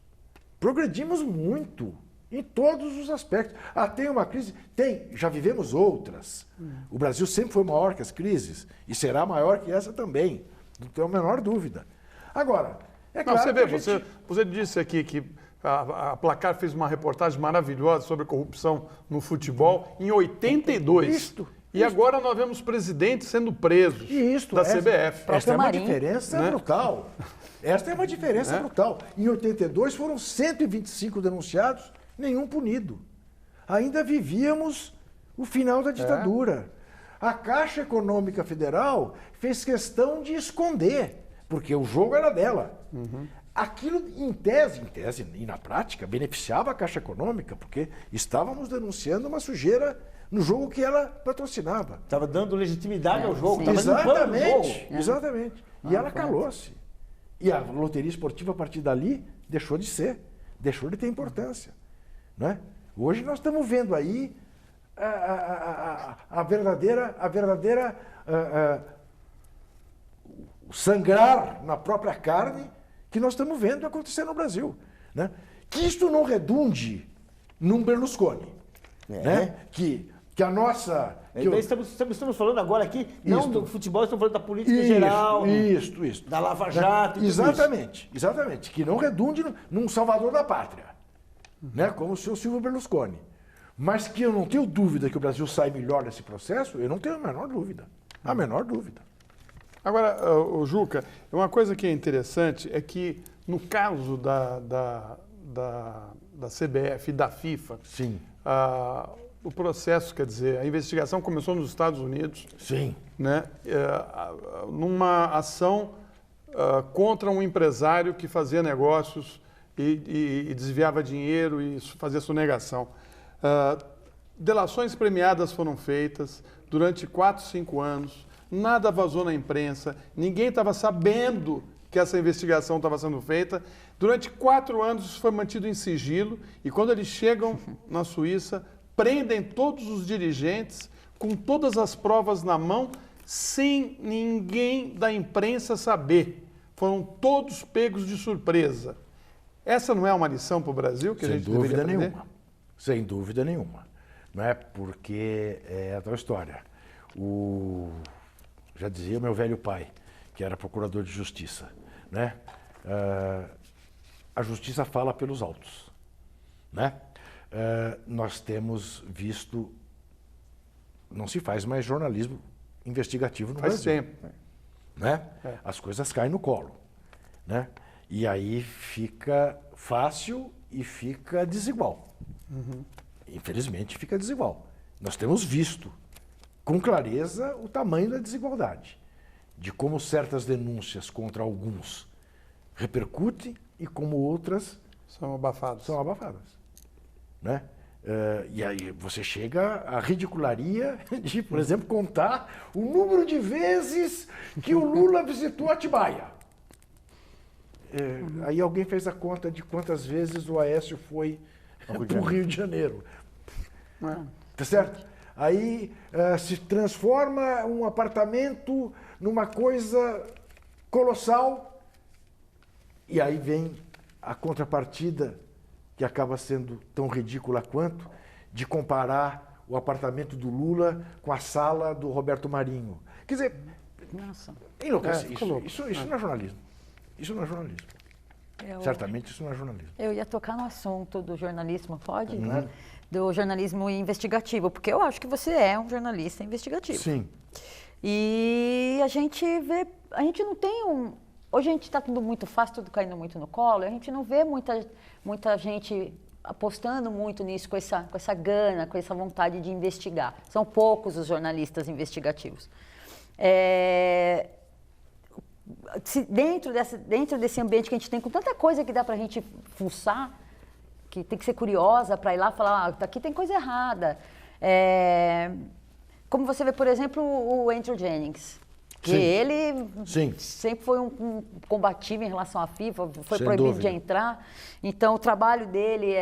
muito. Em todos os aspectos. Tem uma crise? Tem, já vivemos outras. O Brasil sempre foi maior que as crises e será maior que essa também, não tenho a menor dúvida. Agora, é claro você disse aqui que a Placar fez uma reportagem maravilhosa sobre corrupção no futebol em 82. E agora nós vemos presidentes sendo presos da CBF. Esta é uma diferença brutal. Esta é uma diferença brutal. Em 82 foram 125 denunciados, nenhum punido. Ainda vivíamos o final da ditadura. A Caixa Econômica Federal fez questão de esconder, porque o jogo era dela. Aquilo, em tese e na prática, beneficiava a Caixa Econômica, porque estávamos denunciando uma sujeira no jogo que ela patrocinava. Estava dando legitimidade ao jogo. Exatamente. E ela calou-se. E a loteria esportiva, a partir dali, deixou de ter importância. Né? Hoje nós estamos vendo aí a verdadeira sangrar na própria carne que nós estamos vendo acontecer no Brasil. Né? Que isto não redunde num Berlusconi. Né? Que Que a nossa... Que Então, estamos falando agora aqui, não do futebol, estamos falando da política em geral, isso. da Lava Jato e exatamente, exatamente. Que não redunde num salvador da pátria, né? Como o seu Silvio Berlusconi. Mas que eu não tenho dúvida que o Brasil sai melhor desse processo, eu não tenho a menor dúvida. A menor dúvida. Agora, Juca, uma coisa que é interessante é que, no caso da CBF e da FIFA, Sim. O processo, quer dizer, a investigação começou nos Estados Unidos. Sim. Né, numa ação contra um empresário que fazia negócios e desviava dinheiro e fazia sonegação. Delações premiadas foram feitas durante 4, 5 anos, nada vazou na imprensa, ninguém estava sabendo que essa investigação estava sendo feita. Durante 4 anos isso foi mantido em sigilo e quando eles chegam na Suíça, prendem todos os dirigentes com todas as provas na mão, sem ninguém da imprensa saber. Foram todos pegos de surpresa. Essa não é uma lição para o Brasil que a gente deveria aprender? Sem dúvida nenhuma. Sem dúvida nenhuma. Não é porque é a tua história. Já dizia meu velho pai, que era procurador de justiça, né? A justiça fala pelos autos, né? Nós temos visto, não se faz mais jornalismo investigativo no Brasil. Faz tempo. Né? As coisas caem no colo, né? E aí fica fácil e fica desigual. Infelizmente fica desigual. Nós temos visto com clareza o tamanho da desigualdade, de como certas denúncias contra alguns repercutem e como outras são abafadas. Né? E aí você chega à ridicularia de, por exemplo, contar o número de vezes que o Lula visitou Atibaia. Aí alguém fez a conta de quantas vezes o Aécio foi para o Rio de Janeiro. Tá certo? Aí se transforma um apartamento numa coisa colossal e aí vem a contrapartida que acaba sendo tão ridícula quanto, de comparar o apartamento do Lula com a sala do Roberto Marinho. Quer dizer, Nossa. enlouquece. Isso não é jornalismo. Isso não é jornalismo. Certamente isso não é jornalismo. Eu ia tocar no assunto do jornalismo, pode? Do jornalismo investigativo, porque eu acho que você é um jornalista investigativo. Sim. E a gente não tem Hoje a gente está tudo muito fácil, tudo caindo muito no colo, a gente não vê muita gente apostando muito nisso, com essa gana, com essa vontade de investigar. São poucos os jornalistas investigativos. Dentro desse ambiente que a gente tem, com tanta coisa que dá para a gente fuçar, que tem que ser curiosa para ir lá e falar, aqui tem coisa errada. Como você vê, por exemplo, o Andrew Jennings. Que ele sempre foi um combativo em relação à FIFA, foi Sem proibido dúvida. de entrar. Então, o trabalho dele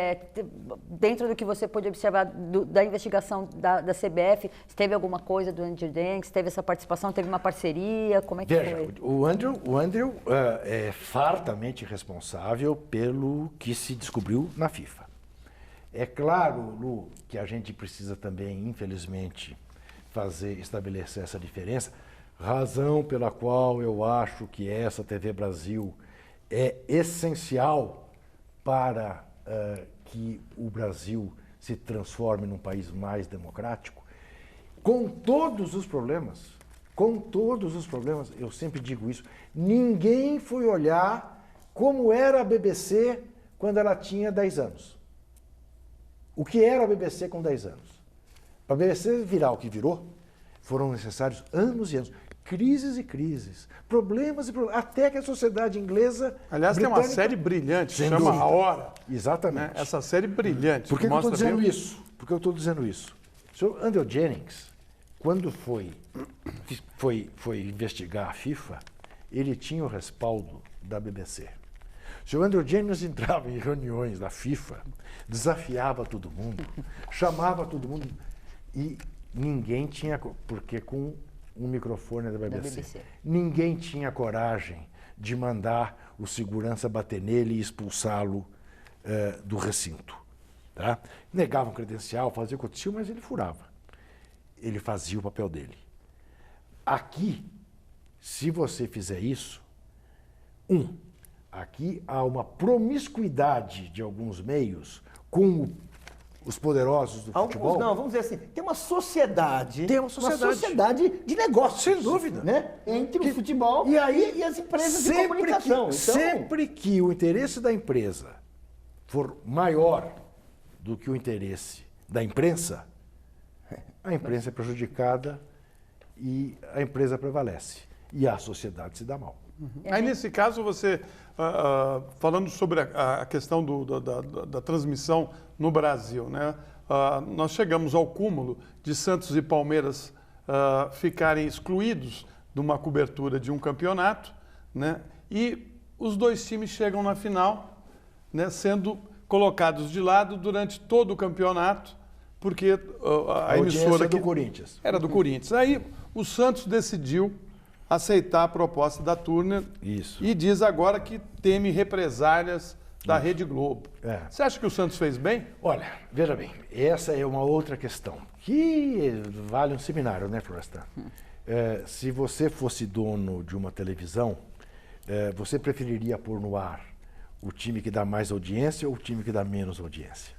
dentro do que você pôde observar da investigação da CBF, teve alguma coisa do Andrew Jennings, teve essa participação, teve uma parceria, como é que Veja, foi? o Andrew é fartamente responsável pelo que se descobriu na FIFA. É claro, Lu, que a gente precisa também, infelizmente, estabelecer essa diferença, razão pela qual eu acho que essa TV Brasil é essencial para que o Brasil se transforme num país mais democrático, com todos os problemas, eu sempre digo isso, ninguém foi olhar como era a BBC quando ela tinha 10 anos. O que era a BBC com 10 anos? Para a BBC virar o que virou, foram necessários anos e anos. Crises e crises, problemas e problemas, até que a sociedade inglesa... Aliás, tem uma série brilhante, Sem chama dúvida. A Hora. Exatamente. Né? Essa série brilhante. Por que eu estou dizendo bem... isso? Porque eu estou dizendo isso. O senhor Andrew Jennings, quando foi investigar a FIFA, ele tinha o respaldo da BBC. O senhor Andrew Jennings entrava em reuniões da FIFA, desafiava todo mundo, chamava todo mundo e ninguém tinha... Porque com um microfone da BBC. Ninguém tinha coragem de mandar o segurança bater nele e expulsá-lo do recinto. Tá? Negavam credencial, faziam o que acontecia, mas ele furava. ele fazia o papel dele. Aqui, se você fizer isso, aqui há uma promiscuidade de alguns meios com os poderosos do futebol. Não, vamos dizer assim, tem uma sociedade. Tem uma sociedade. De negócios. Sem dúvida. Né? Entre o futebol e as empresas de comunicação. Sempre que o interesse da empresa for maior do que o interesse da imprensa, a imprensa é prejudicada e a empresa prevalece. E a sociedade se dá mal. Aí, nesse caso, você, falando sobre a questão da transmissão no Brasil, né? Nós chegamos ao cúmulo de Santos e Palmeiras ficarem excluídos de uma cobertura de um campeonato, né? E os dois times chegam na final, né, sendo colocados de lado durante todo o campeonato, porque a emissora do Corinthians. Era do Corinthians. Aí o Santos decidiu aceitar a proposta da Turner. Isso. E diz agora que teme represálias da Rede Globo. Você acha que o Santos fez bem? Olha, veja bem, essa é uma outra questão que vale um seminário, né, Florestan? Se você fosse dono de uma televisão, você preferiria pôr no ar o time que dá mais audiência ou o time que dá menos audiência?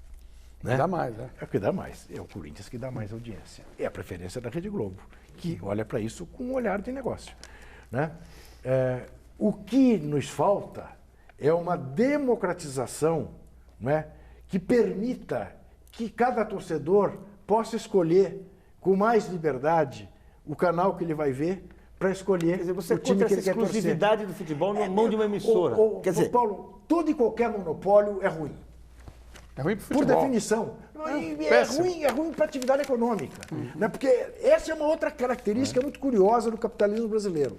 Né? Dá mais, né? É o que dá mais. É o Corinthians que dá mais audiência. É a preferência da Rede Globo, que olha para isso com um olhar de negócio. Né? O que nos falta é uma democratização, né, que permita que cada torcedor possa escolher com mais liberdade o canal que ele vai ver para escolher. Quer dizer, você o time que ele quer torcer. exclusividade do futebol na mão de uma emissora. Quer dizer, Paulo, todo e qualquer monopólio é ruim. É ruim pro futebol. Por definição. É ruim para a atividade econômica. Né? Porque essa é uma outra característica muito curiosa do capitalismo brasileiro.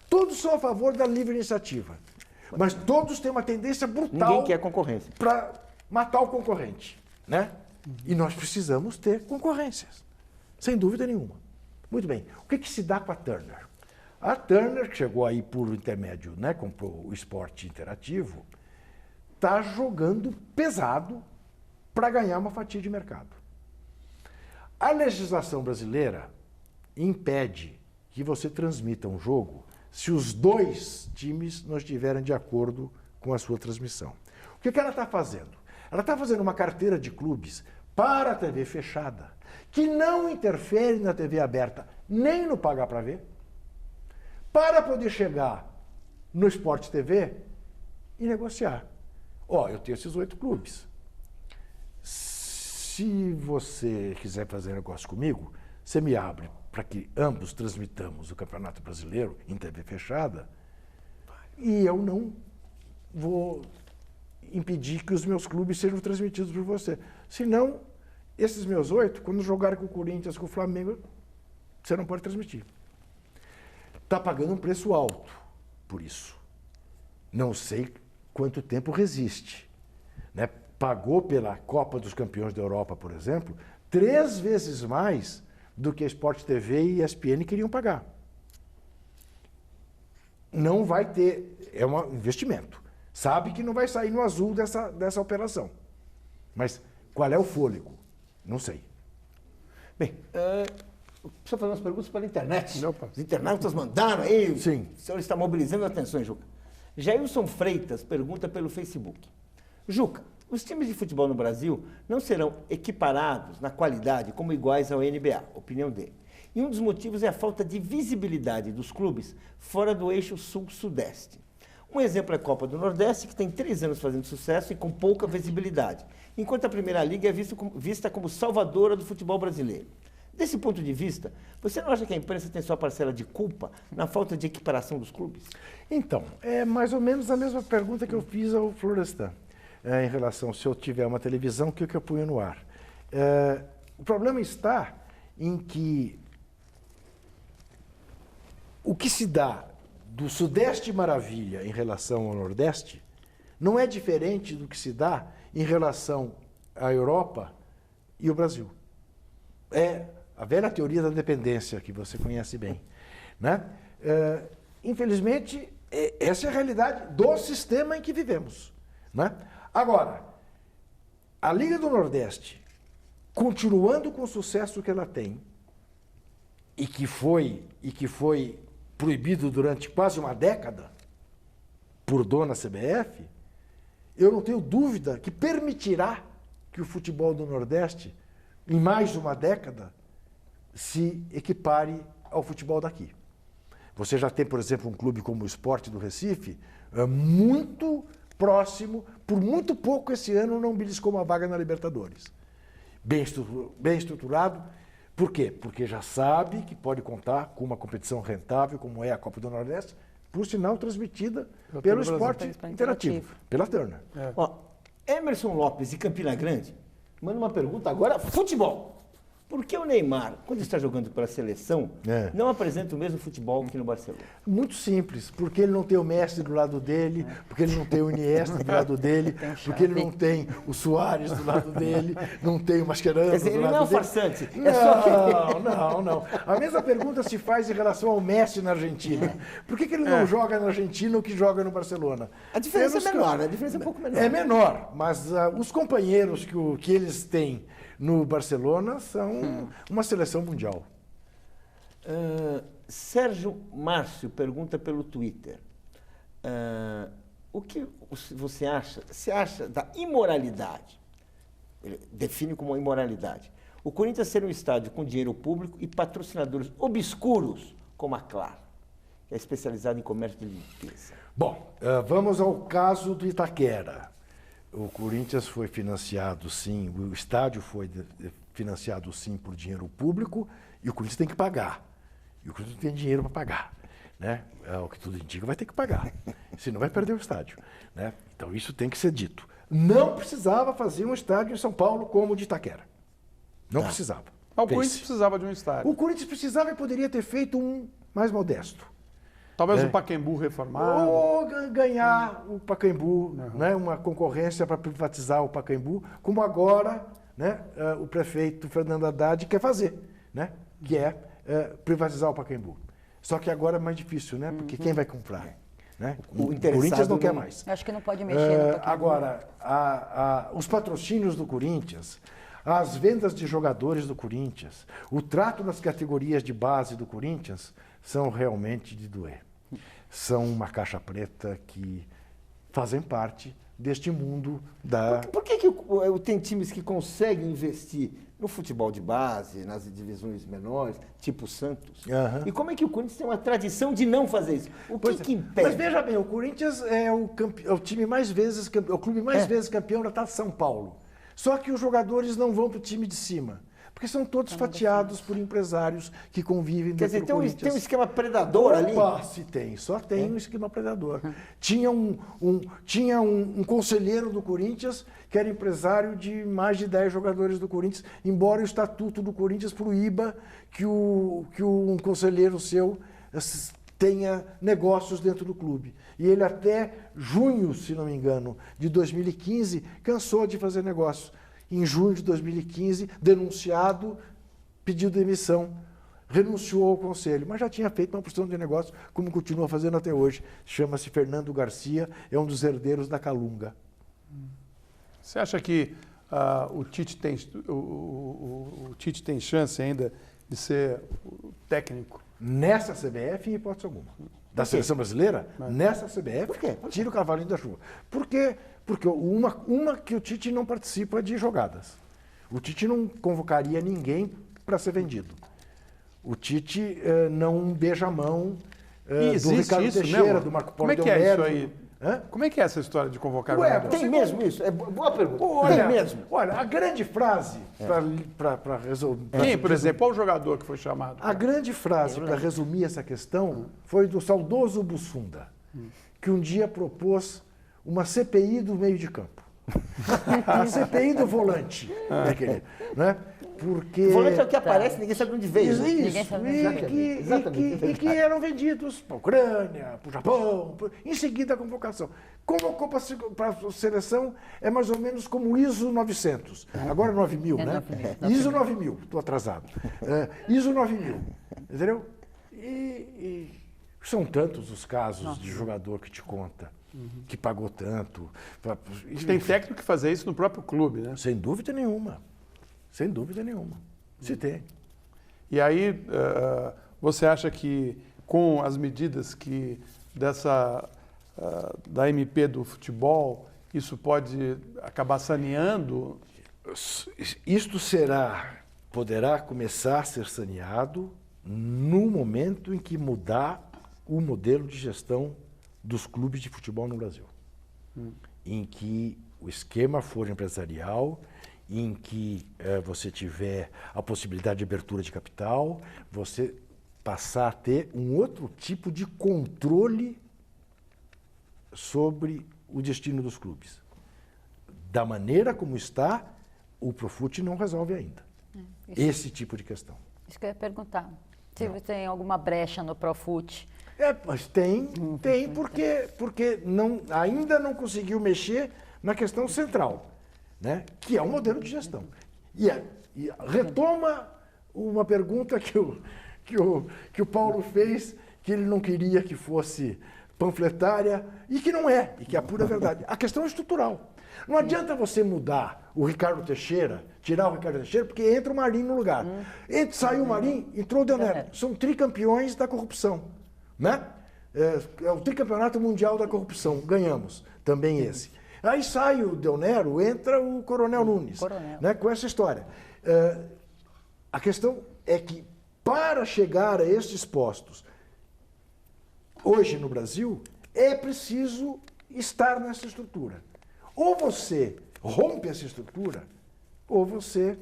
Todos são a favor da livre iniciativa. Mas todos têm uma tendência brutal. Ninguém quer concorrência. Para matar o concorrente. Né? E nós precisamos ter concorrências. Sem dúvida nenhuma. Muito bem. O que se dá com a Turner? A Turner, que chegou aí por intermédio, né, comprou o esporte interativo, está jogando pesado para ganhar uma fatia de mercado. A legislação brasileira impede que você transmita um jogo se os dois times não estiverem de acordo com a sua transmissão. O que ela está fazendo? Ela está fazendo uma carteira de clubes para a TV fechada, que não interfere na TV aberta, nem no pagar para ver, para poder chegar no Sport TV e negociar. Eu tenho esses 8 clubes. Se você quiser fazer negócio comigo, você me abre para que ambos transmitamos o Campeonato Brasileiro em TV fechada e eu não vou impedir que os meus clubes sejam transmitidos por você. Senão, esses meus 8, quando jogarem com o Corinthians, com o Flamengo, você não pode transmitir. Está pagando um preço alto por isso. Não sei quanto tempo resiste. Né? Pagou pela Copa dos Campeões da Europa, por exemplo, 3 vezes mais do que a Sport TV e a ESPN queriam pagar. Não vai ter, é um investimento. Sabe que não vai sair no azul dessa operação. Mas qual é o fôlego? Não sei. Bem, preciso fazer umas perguntas pela internet. Opa. Os internautas mandaram aí. Sim. O senhor está mobilizando atenções, Juca. Jailson Freitas pergunta pelo Facebook. Juca, os times de futebol no Brasil não serão equiparados na qualidade como iguais ao NBA, opinião dele. E um dos motivos é a falta de visibilidade dos clubes fora do eixo sul-sudeste. Um exemplo é a Copa do Nordeste, que tem 3 anos fazendo sucesso e com pouca visibilidade, enquanto a Primeira Liga é vista como salvadora do futebol brasileiro. Desse ponto de vista, você não acha que a imprensa tem sua parcela de culpa na falta de equiparação dos clubes? Então, é mais ou menos a mesma pergunta que eu fiz ao Florestan, em relação, se eu tiver uma televisão, o que eu ponho no ar? O problema está em que o que se dá do Sudeste Maravilha em relação ao Nordeste não é diferente do que se dá em relação à Europa e o Brasil. É a velha teoria da dependência, que você conhece bem. Né? Infelizmente, essa é a realidade do sistema em que vivemos. Né? Agora, a Liga do Nordeste, continuando com o sucesso que ela tem, e que foi proibido durante quase uma década por dona CBF, eu não tenho dúvida que permitirá que o futebol do Nordeste, em mais de uma década, se equipare ao futebol daqui. Você já tem, por exemplo, um clube como o Sport do Recife, muito próximo, por muito pouco esse ano não beliscou uma vaga na Libertadores. Bem estruturado. Por quê? Porque já sabe que pode contar com uma competição rentável, como é a Copa do Nordeste, por sinal transmitida pelo Esporte Interativo, pela Turner. Ó, Emerson Lopes, de Campina Grande, manda uma pergunta agora, futebol. Por que o Neymar, quando está jogando pela seleção, não apresenta o mesmo futebol que no Barcelona? Muito simples, porque ele não tem o Messi do lado dele, porque ele não tem o Iniesta do lado dele, porque ele não tem o Suárez do lado dele, não tem o Mascherano do lado dele. Ele não é um farsante, é só que... Não. A mesma pergunta se faz em relação ao Messi na Argentina. Por que ele não joga na Argentina o que joga no Barcelona? A diferença é menor, a diferença é um pouco menor. É menor, mas os companheiros que eles têm no Barcelona são uma seleção mundial. Sérgio Márcio pergunta pelo Twitter. O que você acha? Você acha da imoralidade? Ele define como imoralidade. O Corinthians ser um estádio com dinheiro público e patrocinadores obscuros, como a Claro, que é especializada em comércio de limpeza. Bom, vamos ao caso do Itaquera. O Corinthians foi financiado, sim, o estádio foi financiado, sim, por dinheiro público e o Corinthians tem que pagar. E o Corinthians não tem dinheiro para pagar. Né? O que tudo indica, vai ter que pagar. Senão vai perder o estádio. Né? Então isso tem que ser dito. Não precisava fazer um estádio em São Paulo como o de Itaquera. Não precisava. Mas o Corinthians precisava de um estádio. O Corinthians precisava e poderia ter feito um mais modesto. Talvez o Pacaembu reformado. Ou ganhar o Pacaembu, né, uma concorrência para privatizar o Pacaembu, como agora, né, o prefeito Fernando Haddad quer fazer, né, que é privatizar o Pacaembu. Só que agora é mais difícil, né, porque quem vai comprar? Né? O Corinthians não quer mais. Acho que não pode mexer no Pacaembu. Agora, os patrocínios do Corinthians, as vendas de jogadores do Corinthians, o trato nas categorias de base do Corinthians são realmente de doer. São uma caixa preta que fazem parte deste mundo da... Por que tem times que conseguem investir no futebol de base, nas divisões menores, tipo o Santos? E como é que o Corinthians tem uma tradição de não fazer isso? O que impede? Mas veja bem, o Corinthians é o time mais vezes, o clube mais vezes campeão da Taça São Paulo. Só que os jogadores não vão para o time de cima. Porque são todos fatiados por empresários que convivem dentro do Corinthians. Tem um esquema predador ali? Se tem, só tem um esquema predador. Tinha um conselheiro do Corinthians que era empresário de mais de 10 jogadores do Corinthians, embora o estatuto do Corinthians proíba que um conselheiro seu tenha negócios dentro do clube. E ele até junho, se não me engano, de 2015, cansou de fazer negócio. Em junho de 2015, denunciado, pediu demissão, renunciou ao conselho, mas já tinha feito uma porção de negócio, como continua fazendo até hoje. Chama-se Fernando Garcia, é um dos herdeiros da Calunga. Você acha que o Tite tem chance ainda de ser o técnico? Nessa CBF, em hipótese alguma. Da seleção brasileira? Nessa CBF, por quê? Tira o cavalinho da chuva. Por quê? Porque uma que o Tite não participa de jogadas. O Tite não convocaria ninguém para ser vendido. O Tite não beija a mão do Ricardo Teixeira, mesmo? do Marco Paulo Como é que é isso aí? Como é que é essa história de convocar jogadores? Tem mesmo isso? É boa pergunta. Olha, tem mesmo. Olha, a grande frase para resolver... Quem, por exemplo? Qual o jogador que foi chamado? A grande frase para resumir essa questão foi do saudoso Bussunda, que um dia propôs uma CPI do meio de campo. A CPI do volante, né? Porque... O volante é o que aparece, ninguém sabe onde veio. Isso, Ninguém sabe e que eram vendidos para a Ucrânia, para o Japão, em seguida a convocação. Convocou para a seleção, é mais ou menos como o ISO 900, agora 9000, né? ISO 9000, estou atrasado. ISO 9000, entendeu? E são tantos os casos de jogador que te conta, que pagou tanto. Tem técnico que fazer isso no próprio clube, né? Sem dúvida nenhuma. Sem dúvida nenhuma. Se tem. E aí, você acha que com as medidas da MP do futebol, isso pode acabar saneando? Isto poderá começar a ser saneado no momento em que mudar o modelo de gestão dos clubes de futebol no Brasil. Em que o esquema for empresarial, em que você tiver a possibilidade de abertura de capital, você passar a ter um outro tipo de controle sobre o destino dos clubes. Da maneira como está, o Profut não resolve ainda esse tipo de questão. Isso que eu ia perguntar. Se tem alguma brecha no Profut? Mas tem porque ainda não conseguiu mexer na questão central, né? Que é o modelo de gestão. E retoma uma pergunta que o Paulo fez, que ele não queria que fosse panfletária, e que não é, e que é a pura verdade. A questão é estrutural. Não adianta você mudar o Ricardo Teixeira, tirar o Ricardo Teixeira, porque entra o Marinho no lugar. Saiu o Marinho, entrou o Del Nero. São tricampeões da corrupção, né? É o tricampeonato mundial da corrupção, ganhamos também esse. Aí sai o Del Nero, entra o Coronel Nunes, né, com essa história. A questão é que, para chegar a estes postos, hoje no Brasil, é preciso estar nessa estrutura. Ou você rompe essa estrutura, ou você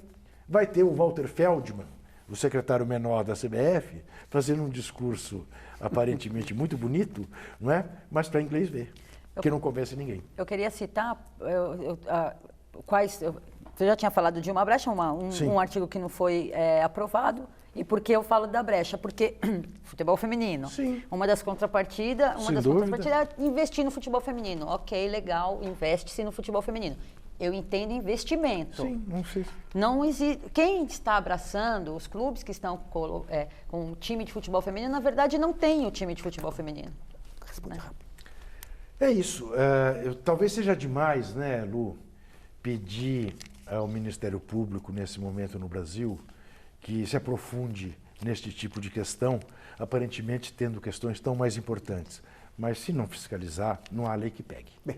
vai ter o Walter Feldman, o secretário menor da CBF, fazendo um discurso aparentemente muito bonito, não é? Mas para inglês ver, que não convence ninguém. Eu queria citar você já tinha falado de uma brecha, um artigo que não foi aprovado. E por que eu falo da brecha? Porque futebol feminino. Sim. Uma das contrapartidas é investir no futebol feminino. Ok, legal, investe-se no futebol feminino. Eu entendo investimento. Sim, não sei. Não existe. Quem está abraçando, os clubes que estão com o time de futebol feminino, na verdade não tem o time de futebol feminino. Responde rápido. É isso. Talvez seja demais, né, Lu, pedir ao Ministério Público, nesse momento no Brasil, que se aprofunde neste tipo de questão, aparentemente tendo questões tão mais importantes. Mas se não fiscalizar, não há lei que pegue. Bem,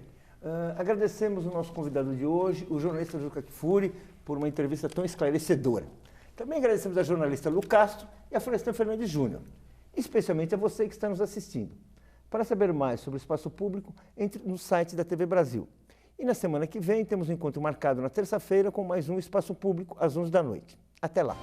agradecemos o nosso convidado de hoje, o jornalista Juca Kfouri, por uma entrevista tão esclarecedora. Também agradecemos a jornalista Lu Castro e a Florestan Fernandes Júnior, especialmente a você que está nos assistindo. Para saber mais sobre o espaço público, entre no site da TV Brasil. E na semana que vem temos um encontro marcado na terça-feira com mais um Espaço Público às 11 da noite. Até lá!